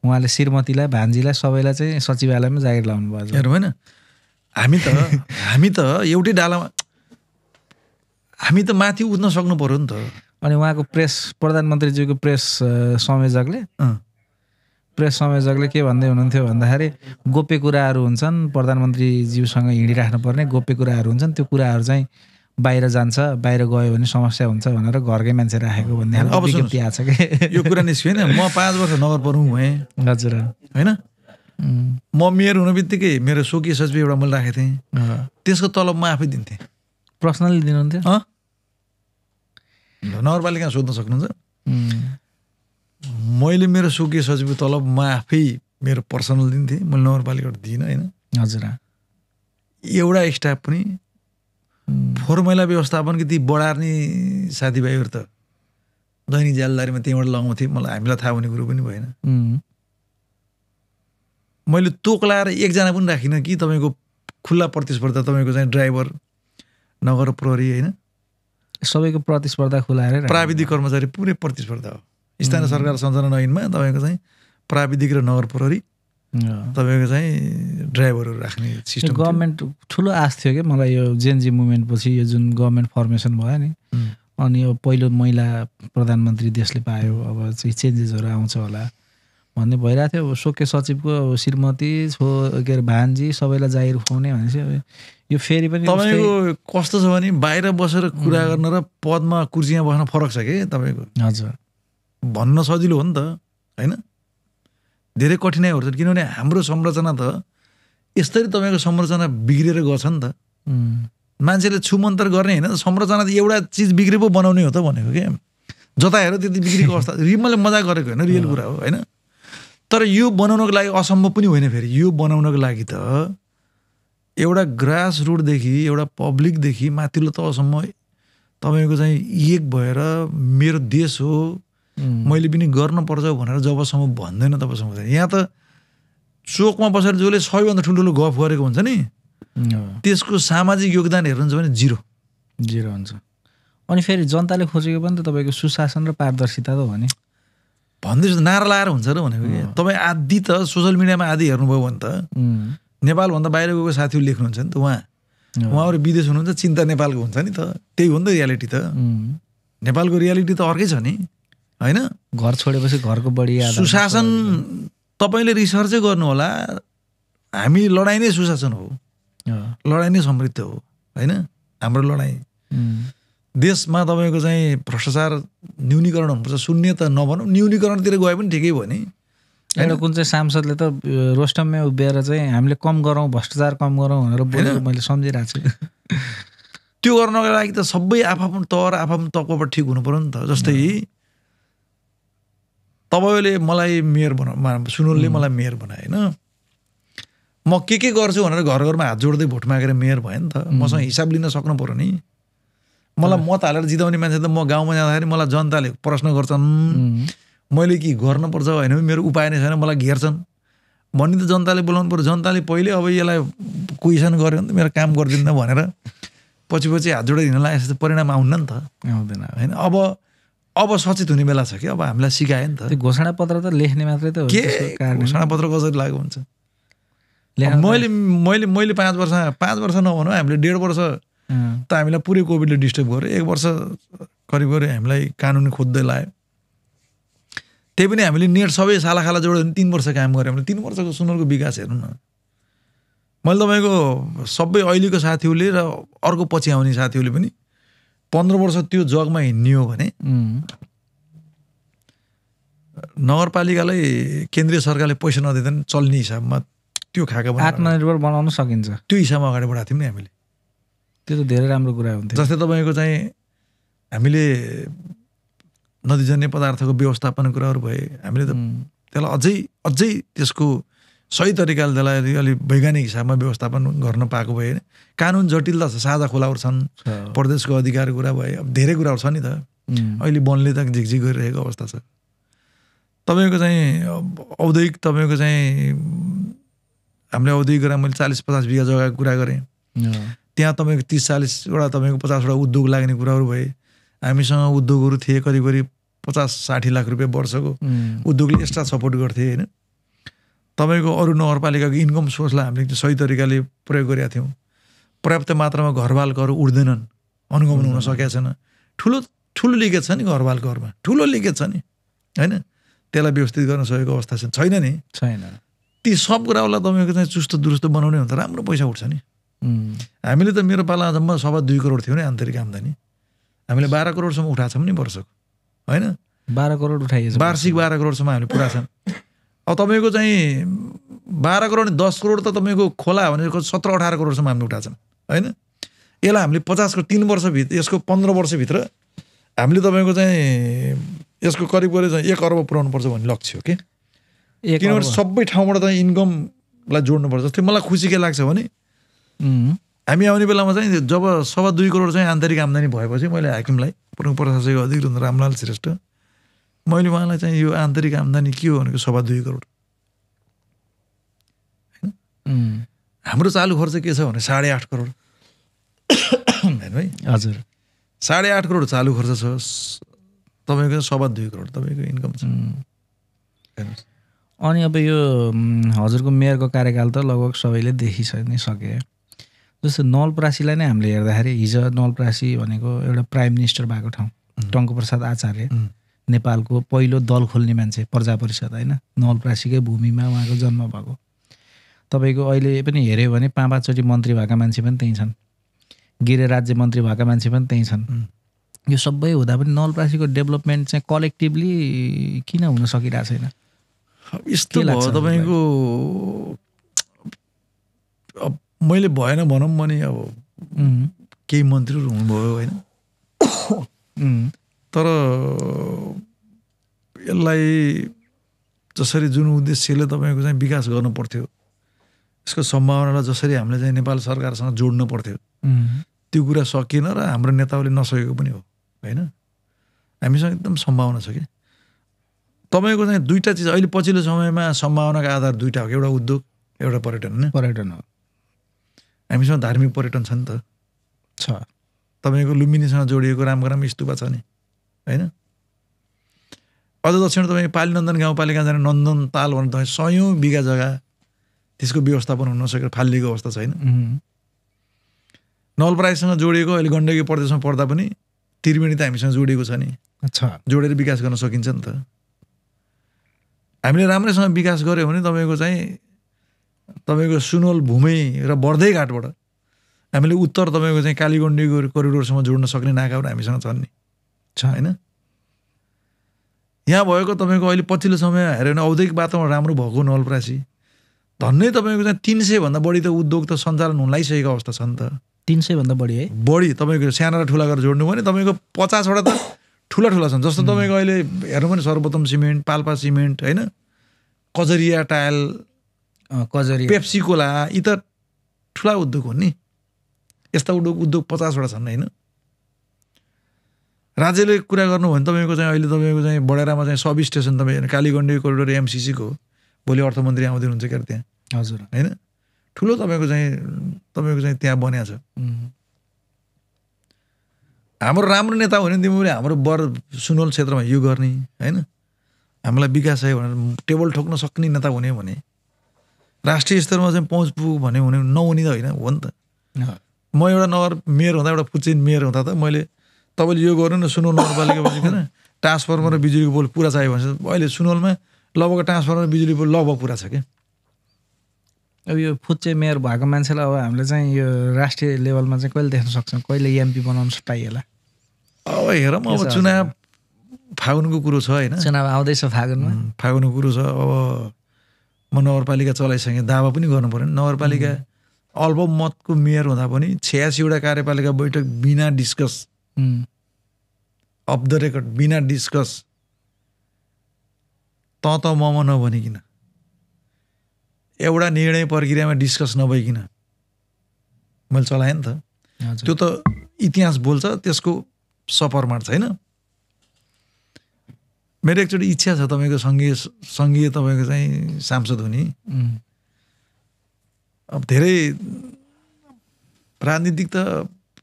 उहाँले श्रीमतीलाई, भान्जीलाई, सबैलाई चाहिँ सचिवालयमा जागिर लाउनु भयो। हेर्नु होइन, हामी त एउटै डालामा, हामी त माथि उठ्न सक्नु पर्यो नि त। अनि उहाँको प्रधानमन्त्रीज्यूको प्रेस संयोजकले के भन्दै हुनुहुन्थ्यो भन्दाखेरि गोप्य कुराहरू हुन्छन्, प्रधानमन्त्रीज्यूसँग हिँडिराख्नु पर्ने गोप्य कुराहरू हुन्छन्, त्यो कुराहरू चाहिँ बाहिर जान्छ, बाहिर गयो भने समस्या हुन्छ भनेर घरकै मान्छे राखेको भन्ने विज्ञप्ति आएको छ कि। यो कुरा निस्कियो होइन। म 5 वर्ष नगर प्रमुख भएँ हजुर होइन। म मेयर हुने बित्तिकै मेरो स्वकीय सचिव एउटा मैले राखेको थिएँ, त्यसको तलब म आफै दिन्थेँ। पर्सनली दिनुहुन्थ्यो? नगरपालिका सोध्न सक्नुहुन्छ। मैले मेरो स्वकीय सचिवको तलब म आफै मेरो पर्सनल दिन्थेँ, मैले नगरपालिकाबाट दिइनँ होइन। हजुर। एउटा स्टाफ पनि फोहोर मैला व्यवस्थापन कि ती बढार्ने साथीभाइहरू त दैनिक ज्यालदारीमा त्यहीँबाट लगाउँथे, मलाई हामीलाई थाहा हुने कुरो पनि भएन। मैले तोक लाएर एकजना पनि राखिनँ कि तपाईँको खुल्ला प्रतिस्पर्धा, तपाईँको चाहिँ ड्राइभर, नगर प्रहरी होइन, सबैको प्रतिस्पर्धा खुलाएर प्राविधिक कर्मचारी पुरै प्रतिस्पर्धा हो। स्थानीय सरकार सञ्चालन ऐनमा तपाईँको चाहिँ प्राविधिक र नगर प्रहरी तपाईँको चाहिँ ड्राइभरहरू राख्ने सिस्टम। गभर्मेन्ट ठुलो आश थियो कि मलाई यो जेएनजी मुभमेन्ट पछि यो जुन गभर्मेन्ट फर्मेसन भयो नि, अनि यो पहिलो महिला प्रधानमन्त्री देशले पायो, अब चाहिँ चेन्जेसहरू आउँछ होला भन्ने भइरहेको थियो। अब स्वकीय सचिवको श्रीमती, के अरे भान्जी सबैलाई जागिर खुवाउने भनेपछि अब यो फेरि पनि तपाईँको कस्तो छ भने बाहिर बसेर कुरा गर्न र पदमा कुर्सीमा बस्न फरक छ कि तपाईँको। हजुर, भन्न सजिलो हो नि त होइन, धेरै कठिनाइहरू छ। किनभने हाम्रो संरचना त यस्तरी तपाईँको संरचना बिग्रेर गछ नि त। मान्छेले छुमन्तर गर्ने होइन, संरचना त एउटा चिज बिग्रे पो बनाउने हो त भनेको क्या। जता हेर त्यति बिग्रेको अवस्था। मैले मजाक गरेको होइन, रियल कुरा हो होइन। तर यो बनाउनको लागि असम्भव पनि होइन। फेरि यो बनाउनको लागि त एउटा ग्रास रुटदेखि, एउटा पब्लिकदेखि माथिल्लो तहसम्म तपाईँको चाहिँ एक भएर मेरो देश हो, मैले पनि गर्नुपर्छ भनेर जबसम्म भन्दैन तबसम्म। यहाँ त चोकमा बसेर जसले सबैभन्दा ठुल्ठुलो गफ गरेको हुन्छ नि, त्यसको सामाजिक योगदान हेर्नुहुन्छ भने जिरो हुन्छ। अनि फेरि जनताले खोजेको पनि त तपाईँको सुशासन र पारदर्शिता त हो नि। भन्दैछु नारा लाएर हुन्छ र भनेको कि। तपाईँ आदि त सोसियल मिडियामा आदि हेर्नुभयो भने त नेपालभन्दा बाहिर गएको साथीहरू लेख्नुहुन्छ नि त। उहाँहरू विदेश हुनुहुन्छ, चिन्ता नेपालको हुन्छ नि त। त्यही हो नि त रियालिटी त। नेपालको रियालिटी त अर्कै छ नि होइन। घर छोडेपछि घरको बढी सुशासन तपाईँले रिसर्चै गर्नु होला। हामी लडाइँ नै सुशासन हो, लडाइँ नै समृद्ध हो होइन। हाम्रो लडाइँ देशमा तपाईँको चाहिँ भ्रष्टाचार न्यूनीकरण हुनुपर्छ। शून्य त नभनौँ, न्यूनीकरणतिर गए पनि ठिकै भयो नि। एउटा कुन चाहिँ सांसदले त रोस्टममै उभिएर चाहिँ हामीले कम गरौँ, भ्रष्टाचार कम गरौँ भनेर बोलेको मैले सम्झिरहेको छु। त्यो गर्नको लागि त सबै आफ्नो तह र आफ्नो तर्फबाट ठिक हुनु पर्यो नि त। जस्तै तपाईँले मलाई मेयर सुनुलले मलाई मेयर बनाए होइन, म के गर्छु भनेर घर घरमा हात जोड्दै भोट मागेर मेयर भयो नि त। मसँग हिसाब लिन सक्नु पर्यो नि। मलाई मत हालेर जिताउने मान्छे त म गाउँमा जाँदाखेरि मलाई जनताले प्रश्न गर्छन्, मैले के गर्नुपर्छ होइन मेरो उपाय नै छैन, मलाई घेर्छन् भन्ने त जनताले बोलाउनु पर्यो। जनताले पहिले अब यसलाई क्वेसन गर्यो भने त मेरो काम गरिदिन्न भनेर पछि हात जोडेर हिँड्न लाग्यो, परिणाम आउन्न नि त, आउँदैन होइन। अब अब सचेत हुने बेला छ कि अब हामीलाई सिकायो नि त त्यो घोषणापत्र त लेख्ने मात्रै त हो के घोषणापत्र कसरी लागु हुन्छ मैले 5 वर्ष नभनौँ हामीले 1.5 वर्ष त हामीलाई पुरै कोभिडले डिस्टर्ब गर्यो 1 वर्ष करिब हामीलाई कानुन खोज्दै लाग्यो त्यही पनि हामीले नेट सबै सालाखाला जोड्यो भने 3 वर्ष काम गऱ्यो हामीले 3 वर्षको सुनलको विकास हेर्नु न मैले तपाईँको सबै अहिलेको साथीहरूले र अर्को पछि आउने साथीहरूले पनि 15 वर्ष त्यो जगमा हिँड्ने हो भने नगरपालिकालाई केन्द्रीय सरकारले पैसा नदिँदैन चल्ने हिसाबमा त्यो खाका आत्मनिर्भर बनाउन सकिन्छ त्यो हिसाबमा अगाडि बढाएको थियौँ नि हामीले त्यो त धेरै राम्रो कुरा हुन्थ्यो जस्तै तपाईँको चाहिँ हामीले नदीजन्य पदार्थको व्यवस्थापन कुराहरू भए हामीले त त्यसलाई अझै त्यसको सही तरिकाले त्यसलाई अलिक वैज्ञानिक हिसाबमा व्यवस्थापन गर्न पाएको भए कानुन जटिलता छ साझा खोलाहरू छन् प्रदेशको अधिकार कुरा भए अब धेरै कुराहरू छ नि त अहिले वनले त झिकझिक गरिरहेको अवस्था छ तपाईँको चाहिँ औद्योगिक तपाईँको चाहिँ हामीले औद्योगिक गरेर मैले 40-50 बिघा जग्गाको कुरा गरेँ त्यहाँ तपाईँको 30-40 वटा तपाईँको 50 वटा उद्योग लाग्ने कुराहरू भए हामीसँग उद्योगहरू थिए करिब 50-60 लाख रुपियाँ वर्षको उद्योगले एक्स्ट्रा सपोर्ट गर्थे होइन तपाईँको अरू नगरपालिकाको इन्कम सोर्सलाई हामीले सही तरिकाले प्रयोग गरेका थियौँ पर्याप्त मात्रामा घरबालकोहरू उठ्दैनन् अनुगमन हुन सकेका छैन ठुलो लिकेज छ नि घरबालको घरमा ठुलो लिकेज छ नि होइन त्यसलाई व्यवस्थित गर्न सकेको अवस्था छैन नि छैन ती सब कुराहरूलाई तपाईँको चाहिँ चुस्त दुरुस्त बनाउने हो भने त राम्रो पैसा उठ्छ नि हामीले त मेरो पाला जम्मा 2.25 करोड थियो नि आन्तरिक आम्दानी हामीले 12 करोडसम्म उठाएको छौँ नि वर्षको होइन 12 करोड उठाइएछ वार्षिक 12 करोडसम्म हामीले पुरा छन् अब तपाईँको चाहिँ 12 करोड 10 करोड त तपाईँको खोला भनेको 17-18 करोडसम्म हामीले उठाएको छन् होइन यसलाई हामीले 50 को 3 वर्षभित्र यसको 15 वर्षभित्र हामीले तपाईँको चाहिँ यसको करिब 1 अर्ब पुर्याउनु पर्छ भन्ने लक्ष्य हो कि किनभने सबै ठाउँबाट त इन्कमलाई जोड्नुपर्छ जस्तै मलाई खुसी के लाग्छ भने हामी आउने बेलामा चाहिँ जब 2.25 करोड चाहिँ आन्तरिक आम्दानी भएपछि मैले हाकिमलाई प्रशासकीय अधिकृत रामलाल श्रेष्ठ मैले उहाँलाई चाहिँ यो आन्तरिक आम्दानी के हो भनेको 2.25 करोड होइन हाम्रो चालु खर्च के छ भने 8.5 करोड होइन है हजुर 8.5 करोड चालु खर्च छ तपाईँको 2.25 करोड तपाईँको इन्कम छ अनि अब यो हजुरको मेयरको कार्यकाल त लगभग सबैले देखिसके जस्तो नवलपरासीलाई नै हामीले हेर्दाखेरि हिजो नवलपरासी भनेको एउटा प्राइम मिनिस्टर भएको ठाउँ टङ्कप्रसाद आचार्य नेपालको पहिलो दल खोल्ने मान्छे प्रजा परिषद होइन नवलपरासीकै भूमिमा उहाँको जन्म भएको तपाईँको अहिले पनि हेऱ्यो भने 5-5 चोटि मन्त्री भएका मान्छे पनि त्यहीँ छन् गृह राज्य मन्त्री भएका मान्छे पनि त्यहीँ छन् यो सबै हुँदा पनि नवलपरासीको डेभलपमेन्ट चाहिँ कलेक्टिभली किन हुन सकिरहेको छैन यस्तो भयो तपाईँको अब मैले भएन भनौँ भने अब केही मन्त्रीहरू हुनुभयो होइन तर यसलाई जसरी जुन उद्देश्यले तपाईँको चाहिँ विकास गर्नु पर्थ्यो यसको सम्भावनालाई जसरी हामीले चाहिँ नेपाल सरकारसँग जोड्नु पर्थ्यो त्यो कुरा सकिएन र हाम्रो नेताहरूले नसकेको पनि हो होइन हामीसँग एकदम सम्भावना छ कि तपाईँको चाहिँ दुईवटा चिज अहिले पछिल्लो समयमा सम्भावनाको आधार दुईवटा हो एउटा उद्योग एउटा पर्यटन हो हामीसँग धार्मिक पर्यटन छ नि त छ तपाईँको लुम्बिनीसँग जोडिएको रामग्राम स्तूपा छ नि होइन अझ दक्षिण तपाईँ पालीनन्दन गाउँपालिका जाने नन्दन ताल भन्ने तपाईँ 100औं बिघा जग्गा त्यसको व्यवस्थापन हुन नसकेर फालिएको अवस्था छैन नवलपरासीसँग जोडिएको अहिले गण्डकी प्रदेशमा पर्दा पनि त्रिवेणी त हामीसँग जोडिएको छ नि जोडेर विकास गर्न सकिन्छ नि त हामीले राम्रैसँग विकास गर्यो भने तपाईँको सुनवल भूमि र बढ्दै घाटबाट हामीले उत्तर तपाईँको चाहिँ कालीगण्डी कोरिडोरसम्म जोड्न सक्ने नाकाहरू हामीसँग छन् नि होइन यहाँ भएको तपाईँको अहिले पछिल्लो समय हेऱ्यो भने औद्योगिक वातावरण राम्रो भएको नवलपरासी धन्नै तपाईँको चाहिँ 300 भन्दा बढी त उद्योग त सञ्चालन हुन लागिसकेको अवस्था छ नि त 300 भन्दा बढी है बढी तपाईँको साना र ठुला गरेर जोड्नु भने तपाईँको 50 वटा त ठुला छन् जस्तो तपाईँको अहिले हेर्नु भने सर्वोत्तम सिमेन्ट पाल्पा सिमेन्ट होइन Kajaria tile Kajaria Pepsi Cola यी त ठुला उद्योग हुन् नि यस्ता उद्योग 50 वटा छन् होइन राज्यले कुरा गर्नु भने तपाईँको चाहिँ अहिले तपाईँको चाहिँ बडेरामा चाहिँ सब स्टेसन तपाईँ कालीगण्डी कोरिडोर एमसिसीको भोलि अर्थमन्त्री आउँदै हुनुहुन्छ क्या त्यहाँ हजुर होइन ठुलो तपाईँको चाहिँ त्यहाँ बनिएको छ हाम्रो राम्रो नेता हो भने तिमीले हाम्रो बर सुनवल क्षेत्रमा यो गर्ने होइन, हामीलाई विकास है भनेर टेबल ठोक्न सक्ने नेता हुने भने राष्ट्रिय स्तरमा चाहिँ पहुँच पुग भन्यो भने नहुने त होइन हो नि त। म एउटा नगर मेयर हुँदा, एउटा फुच्चिन मेयर हुँदा त मैले तपाईँले यो गर्नु न सुनवल नगरपालिकापछि किन ट्रान्सफर्मर र बिजुलीको पोल पुरा चाहियो भने अहिले सुनवलमा लगभग ट्रान्सफर्मर बिजुली पोल लगभग पुरा छ क्या। अब यो फुच्चे मेयर भएको मान्छेलाई अब हामीले चाहिँ यो राष्ट्रिय लेभलमा चाहिँ कहिले देख्न सक्छौँ, कहिले एमपी बनाउन पाइएला? अब हेरौँ, अब चुनाव फागुनको कुरो छ होइन, चुनाव आउँदैछ फागुनमा, फागुनको कुरो छ। अब म नगरपालिका चलाइसकेँ, दावा पनि गर्नु पऱ्यो नि। नगरपालिका अल्पमतको मेयर हुँदा पनि 86वटा कार्यपालिका बैठक बिना डिस्कस, अफ द रेकर्ड बिना डिस्कस, त ममा नभनिकन एउटा निर्णय प्रक्रियामा डिस्कस नभइकन मैले चलाएँ नि त। त्यो त इतिहास बोल्छ, त्यसको सपरमाट छैन। मेरो एकचोटि इच्छा छ तपाईँको सङ्घीय तपाईँको चाहिँ सांसद हुने। अब धेरै राजनीतिक त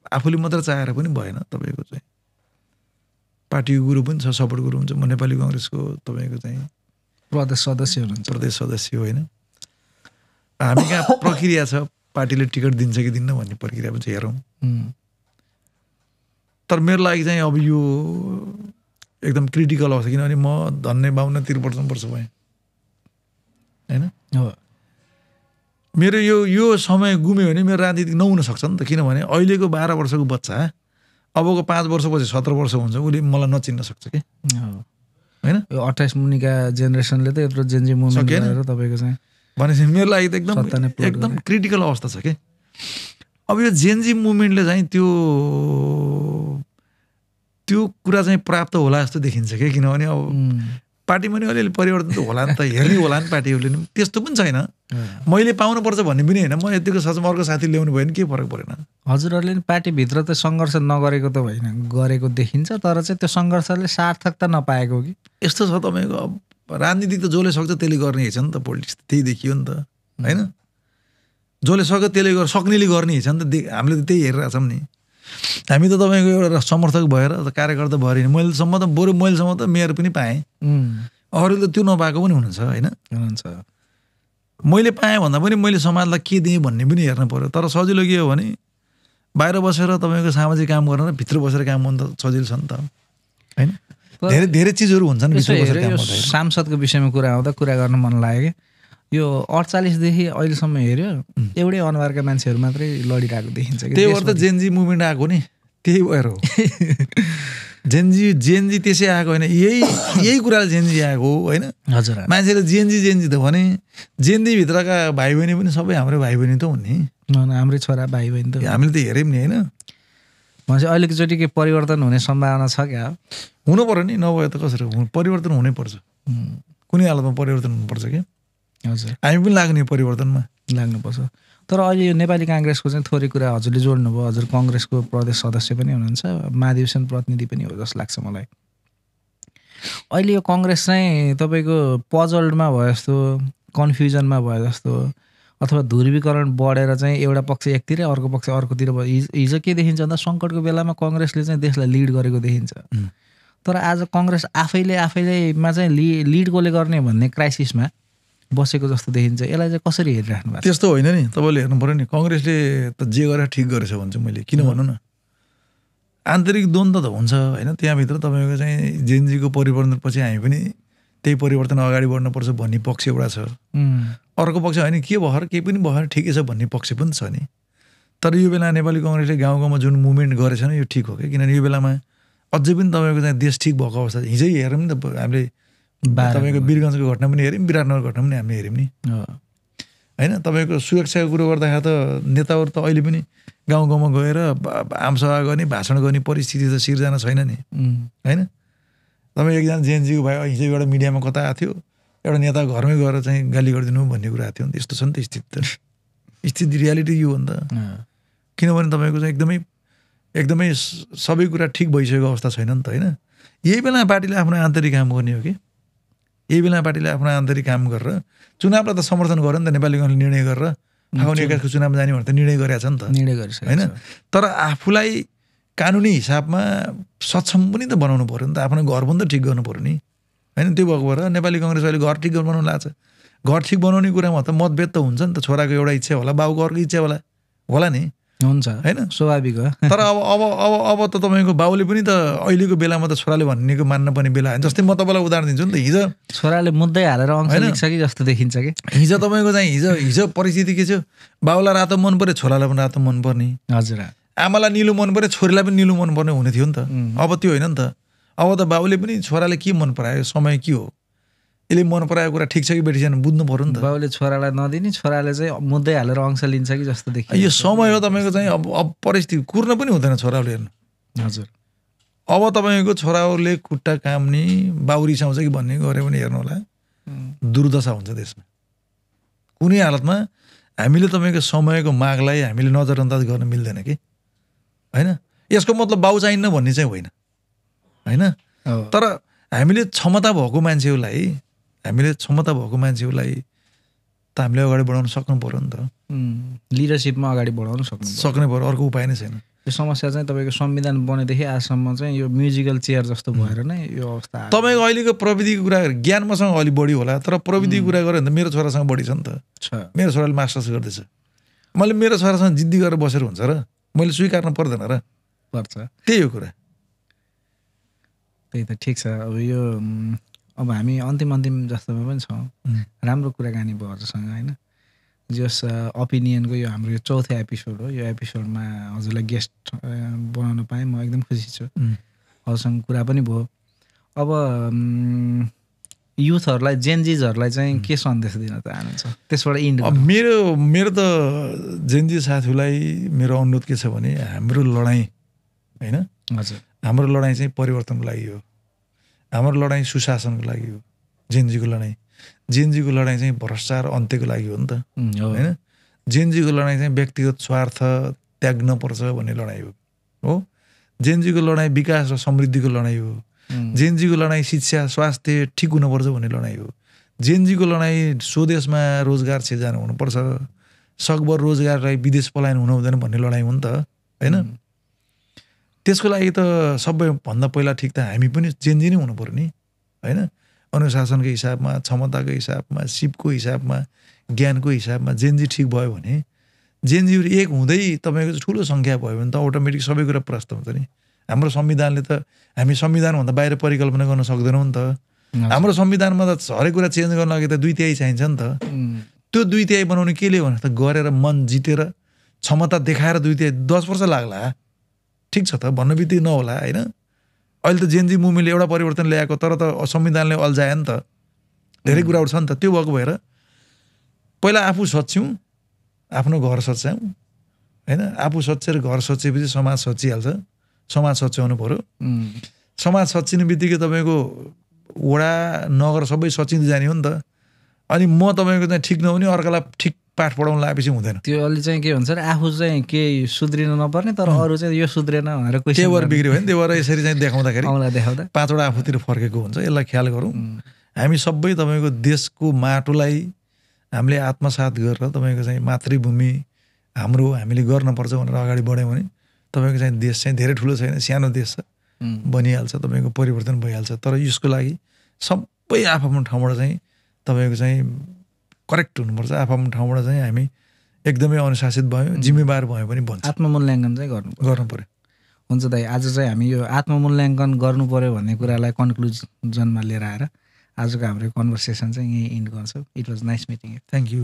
आफूले मात्र चाहेर पनि भएन। तपाईँको चाहिँ पार्टीको गुरु पनि छ, सपोर्ट गुरु हुन्छ। म नेपाली काङ्ग्रेसको तपाईँको चाहिँ प्रदेश सदस्य हुनुहुन्छ। प्रदेश सदस्य होइन, हामी कहाँ प्रक्रिया छ, पार्टीले टिकट दिन्छ कि दिन्न भन्ने प्रक्रिया पनि छ, हेरौँ। तर मेरो लागि चाहिँ अब यो एकदम क्रिटिकल अवस्था, किनभने म धन्ने 52-53 वर्ष भएँ होइन। मेरो यो समय गुम्यो भने मेरो राजनीतिक नहुन सक्छ नि त। किनभने अहिलेको 12 वर्षको बच्चा अबको 5 वर्षपछि 17 वर्ष हुन्छ, उसले मलाई नचिन्न सक्छ कि होइन। यो 28 मुनिका जेनेरेसनले त यत्रो जेनजी मुभमेन्ट गरेर तपाईँको चाहिँ भनेपछि मेरो लागि त एकदम क्रिटिकल अवस्था छ कि। अब यो जेनजी मुभमेन्टले चाहिँ त्यो कुरा चाहिँ प्राप्त होला जस्तो देखिन्छ क्या। किनभने अब पार्टीमा नि अलिअलि परिवर्तन त होला नि त, हेर्ने होला नि पार्टीहरूले नि। त्यस्तो पनि छैन, मैले पाउनुपर्छ भन्ने पनि होइन। म यतिको सचमा अर्को साथी ल्याउनु भयो भने के फरक परेन। हजुरहरूले नि पार्टीभित्र त सङ्घर्ष नगरेको त होइन, गरेको देखिन्छ, तर चाहिँ त्यो सङ्घर्षले सार्थकता नपाएको कि यस्तो छ। तपाईँको अब राजनीतिक त जसले सक्छ त्यसले गर्ने हेर्छ नि त, पोलिटिक्स त्यही देखियो नि त होइन। जसले सक्छ त्यसले सक्नेले गर्ने हेर्छ नि त, हामीले त त्यही हेरिरहेको छौँ नि। हामी त तपाईँको एउटा समर्थक भएर कार्यकर्ता भएर मैलेसम्म त बरु मैलेसम्म त मेयर पनि पाएँ, अरूले त त्यो नपाएको पनि हुनुहुन्छ होइन। मैले पाएँ भन्दा पनि मैले समाजलाई के दिएँ भन्ने पनि हेर्नु पऱ्यो। तर सजिलो के हो भने बाहिर बसेर तपाईँको सामाजिक काम गर्न र भित्र बसेर काम गर्नु त सजिलो छ नि त होइन। धेरै धेरै चिजहरू हुन्छन् भित्र बसेर काम गर्दा। सांसदको विषयमा कुरा आउँदा कुरा गर्न मन लाग्यो कि यो 48 देखि अहिलेसम्म हेऱ्यो एउटै अनुहारका मान्छेहरू मात्रै लडिरहेको देखिन्छ कि। त्यही भएर त जेनजी मुभमेन्ट आएको नि, त्यही भएर हो। जेनजी त्यसै आएको होइन, यही कुराले जेनजी आएको हो होइन। हजुर, मान्छेले जेनजी त भने जेनजी भित्रका भाइ बहिनी पनि सबै हाम्रो भाइ बहिनी त हुन् नि, हाम्रै छोरा भाइ बहिनी त हामीले त हेऱ्यौँ नि होइन। भनेपछि अलिकति के परिवर्तन हुने सम्भावना छ क्या? हुनु पर्यो नि, नभए त कसरी परिवर्तन हुनै पर्छ। कुनै हालतमा परिवर्तन हुनुपर्छ क्या। हजुर, हामी पनि लाग्ने परिवर्तनमा लाग्नुपर्छ। तर अहिले यो नेपाली काङ्ग्रेसको चाहिँ थोरै कुरा हजुरले जोड्नुभयो। हजुर कङ्ग्रेसको प्रदेश सदस्य पनि हुनुहुन्छ, महाधिवेशन प्रतिनिधि पनि हो जस्तो लाग्छ मलाई। अहिले यो कङ्ग्रेस चाहिँ तपाईँको पजलमा भयो जस्तो, कन्फ्युजनमा भयो जस्तो, अथवा ध्रुवीकरण बढेर चाहिँ एउटा पक्ष एकतिर अर्को पक्ष अर्कोतिर भयो। हिजो के देखिन्छ भन्दा सङ्कटको बेलामा कङ्ग्रेसले चाहिँ देशलाई लिड गरेको देखिन्छ। तर आज कङ्ग्रेस आफैलेमा चाहिँ लिड कसले गर्ने भन्ने क्राइसिसमा बसेको जस्तो देखिन्छ। यसलाई चाहिँ कसरी हेरिराख्नु भएको? त्यस्तो होइन नि, तपाईँले हेर्नु पऱ्यो नि। कङ्ग्रेसले त जे गरेर ठिक गरेछ भन्छु मैले। किन भन्नु न, आन्तरिक द्वन्द्व त हुन्छ होइन। त्यहाँभित्र तपाईँको चाहिँ जेनजीको परिवर्तनपछि हामी पनि त्यही परिवर्तन अगाडि बढ्नुपर्छ भन्ने पक्ष एउटा छ। अर्को पक्ष होइन के भएर केही पनि भएर ठिकै छ भन्ने पक्ष पनि छ नि। तर यो बेला नेपाली काङ्ग्रेसले गाउँ गाउँमा जुन मुभमेन्ट गरेछ नि यो ठिक हो क्या। किनभने यो बेलामा अझै पनि तपाईँको चाहिँ देश ठिक भएको अवस्था। हिजै हेरौँ नि त, हामीले तपाईँको वीरगञ्जको घटना पनि हेऱ्यौँ, विराटनगरको घटना पनि हामीले हेऱ्यौँ नि होइन। तपाईँको सुरक्षाको कुरो गर्दाखेरि त नेताहरू त अहिले पनि गाउँ गाउँमा गएर आमसभा गर्ने, भाषण गर्ने परिस्थिति त सिर्जना छैन नि होइन। तपाईँ एकजना जेएनजीको भाइ हिजो एउटा मिडियामा कता आएको थियो, एउटा नेता घरमै गएर चाहिँ गाली गरिदिनु भन्ने कुरा आएको थियो नि। यस्तो छ नि त स्थिति रियालिटी यो हो नि त। किनभने तपाईँको चाहिँ एकदमै सबै कुरा ठिक भइसकेको अवस्था छैन नि त होइन। यही बेला पार्टीले आफ्नो आन्तरिक काम गर्ने हो कि, यही बेला पार्टीले आफ्नो आन्तरिक काम गरेर चुनावलाई त समर्थन गर्यो नि त। नेपाली काङ्ग्रेसले निर्णय गरेर फागुन 21 को चुनावमा जाने भनेर त निर्णय गरेको छ नि त, निर्णय गरिसक्यो होइन। तर आफूलाई कानुनी हिसाबमा सक्षम पनि त बनाउनु पर्यो नि त, आफ्नो घर पनि त ठिक गर्नु पर्यो नि होइन। त्यो भएको भएर नेपाली कङ्ग्रेस अहिले घर ठिक बनाउनु लाग्छ। घर ठिक बनाउने कुरामा त मतभेद त हुन्छ नि त, छोराको एउटा इच्छा होला, बाबुको अर्को इच्छा होला नि, हुन्छ होइन, स्वाभाविक हो। तर अब त तपाईँको बाबुले पनि त अहिलेको बेलामा त छोराले भन्नेको मान्न पर्ने बेला होइन। जस्तै म तपाईँलाई उदाहरण दिन्छु नि त, हिजो छोराले मुद्दै हालेर अंश लिन्छ कि जस्तो देखिन्छ कि। हिजो तपाईँको चाहिँ हिजो परिस्थिति के छ, बाबुलाई रातो मन पर्यो, छोरालाई पनि रातो मन पर्ने, हजुर, आमालाई निलो मन पर्यो, छोरीलाई पनि निलो मन पर्ने हुने थियो नि त। अब त्यो होइन नि त, अब त बाबुले पनि छोराले के मन परायो, समय के हो, यसले मन पराएको कुरा ठिक छ कि बेठी छैन बुझ्नु पर्यो नि त। बाबुले छोरालाई नदिने, छोराले चाहिँ मुद्दै हालेर अंश लिन्छ कि जस्तो देखिन्छ। यो समय हो तपाईँको चाहिँ अब परिस्थिति कुर्न पनि हुँदैन छोराले हेर्नु। हजुर, अब तपाईँको छोराहरूले खुट्टा काम्ने, बाउ रिसाउँछ कि भन्ने गऱ्यो भने हेर्नु होला, दुर्दशा हुन्छ देशमा। कुनै हालतमा हामीले तपाईँको समयको मागलाई हामीले नजरअन्दाज गर्न मिल्दैन कि, होइन। यसको मतलब बाउ चाहिन्न भन्ने चाहिँ होइन, होइन। तर हामीले क्षमता भएको मान्छेहरूलाई त हामीले अगाडि बढाउन सक्नु पर्यो नि त। लिडरसिपमा अगाडि बढाउन सक्ने पर्यो, अर्को उपाय नै छैन। यो समस्या चाहिँ तपाईँको संविधान बनेदेखि आजसम्म चाहिँ यो म्युजिकल चेयर जस्तो भएर नै यो अवस्था। तपाईँको अहिलेको प्रविधिको कुरा ज्ञान मसँग अलिक बढी होला, तर प्रविधिको कुरा गऱ्यो भने त मेरो छोरासँग बढी छ नि त। मेरो छोराले मास्टर्स गर्दैछ, मैले मेरो छोरासँग जिद्दी गरेर बसेर हुन्छ र, मैले स्वीकार्नु पर्दैन र, पर्छ। त्यही हो कुरा। त्यही त ठिक छ। अब हामी अन्तिम जस्तोमा पनि छौँ। राम्रो कुराकानी भयो हजुरसँग, होइन। जस ओपिनियनको यो हाम्रो यो चौथो एपिसोड हो। यो एपिसोडमा हजुरलाई गेस्ट बनाउन पाएँ, म एकदम खुसी छु। हजुरसँग कुरा पनि भयो। अब युथहरूलाई, जेनजिजहरूलाई चाहिँ के सन्देश दिन चाहनुहुन्छ, त्यसबाट इन्ड? मेरो त जेनजी साथीलाई मेरो अनुरोध के छ भने, हाम्रो लडाइँ होइन, हजुर, हाम्रो लडाइँ चाहिँ परिवर्तनको लागि हो, हाम्रो लडाइँ सुशासनको लागि हो। जेनजीको लडाइँ चाहिँ भ्रष्टाचार अन्त्यको लागि हो नि त, होइन। जेनजीको लडाइँ चाहिँ व्यक्तिगत स्वार्थ त्याग्नुपर्छ भन्ने लडाइँ हो। जेनजीको लडाइँ विकास र समृद्धिको लडाइँ हो। जेनजीको लडाइँ शिक्षा स्वास्थ्य ठिक हुनुपर्छ भन्ने लडाइँ हो। जेनजीको लडाइँ स्वदेशमा रोजगार सिर्जना हुनुपर्छ, सकभर रोजगारलाई विदेश पलायन हुनु हुँदैन भन्ने लडाइँ हो नि त, होइन। त्यसको लागि त सबैभन्दा पहिला ठिक त हामी पनि जेनजी नै हुनु पर्यो नि, होइन। अनुशासनको हिसाबमा, क्षमताको हिसाबमा, सिपको हिसाबमा, ज्ञानको हिसाबमा जेनजी ठिक भयो भने, जेनजीहरू एक हुँदै तपाईँको ठुलो सङ्ख्या भयो भने त अटोमेटिक सबै कुरा प्रस्त हुन्छ नि। हाम्रो संविधानले त, हामी संविधानभन्दा बाहिर परिकल्पना गर्न सक्दैनौँ नि त। हाम्रो संविधानमा त हरेक कुरा चेन्ज गर्न लागि त 2/3 चाहिन्छ नि त। त्यो 2/3 बनाउने केले भने त गरेर मन जितेर क्षमता देखाएर 2/3 10 वर्ष लाग्ला, ठिक छ त, भन्नु बित्तिकै नहोला, होइन। अहिले त जेनजी मुभमेन्टले एउटा परिवर्तन ल्याएको, तर त संविधानले अल्झायो नि त, धेरै कुराहरू छ नि त। त्यो भएको भएर पहिला आफू सच्याउँ, आफ्नो घर सच्याउँ, होइन। आफू सचेर घर सचेपछि समाज सचिहाल्छ। समाज सच्याउनु पर्यो। समाज सचिने बित्तिकै तपाईँको वडा नगर सबै सचिँदै जाने हो नि त। अनि म तपाईँको चाहिँ ठिक नहुने, अर्कालाई ठिक पाठ पढाउन लागेपछि हुँदैन। त्यो अलि चाहिँ के हुन्छ, आफू चाहिँ केही सुध्रिनु नपर्ने, तर अरू चाहिँ यो सुध्रेन भनेर त्यही भएर बिग्रियो भने, त्यही भएर यसरी चाहिँ देखाउँदाखेरि देखाउँदा 5वटा आफूतिर फर्केको हुन्छ। यसलाई ख्याल गरौँ। हामी सबै तपाईँको देशको माटोलाई हामीले आत्मसात गरेर तपाईँको चाहिँ मातृभूमि हाम्रो हामीले गर्नुपर्छ भनेर अगाडि बढ्यौँ भने तपाईँको चाहिँ देश चाहिँ धेरै ठुलो छैन, सानो देश छ, बनिहाल्छ, तपाईँको परिवर्तन भइहाल्छ। तर यसको लागि सबै आफ्नो ठाउँबाट चाहिँ तपाईँको चाहिँ करेक्ट हुनुपर्छ। आफ्नो ठाउँबाट चाहिँ हामी एकदमै अनुशासित भयो, जिम्मेवार भयो भने भन्छ। आत्ममूल्याङ्कन चाहिँ गर्नु पर्यो। हुन्छ दाइ, आज चाहिँ हामी यो आत्ममूल्याङ्कन गर्नु पर्यो भन्ने कुरालाई कन्क्लुजनमा लिएर आएर आजको हाम्रो कन्भर्सेसन चाहिँ यहीँ इन्ड गर्छौँ। It was nice meeting you. Thank you.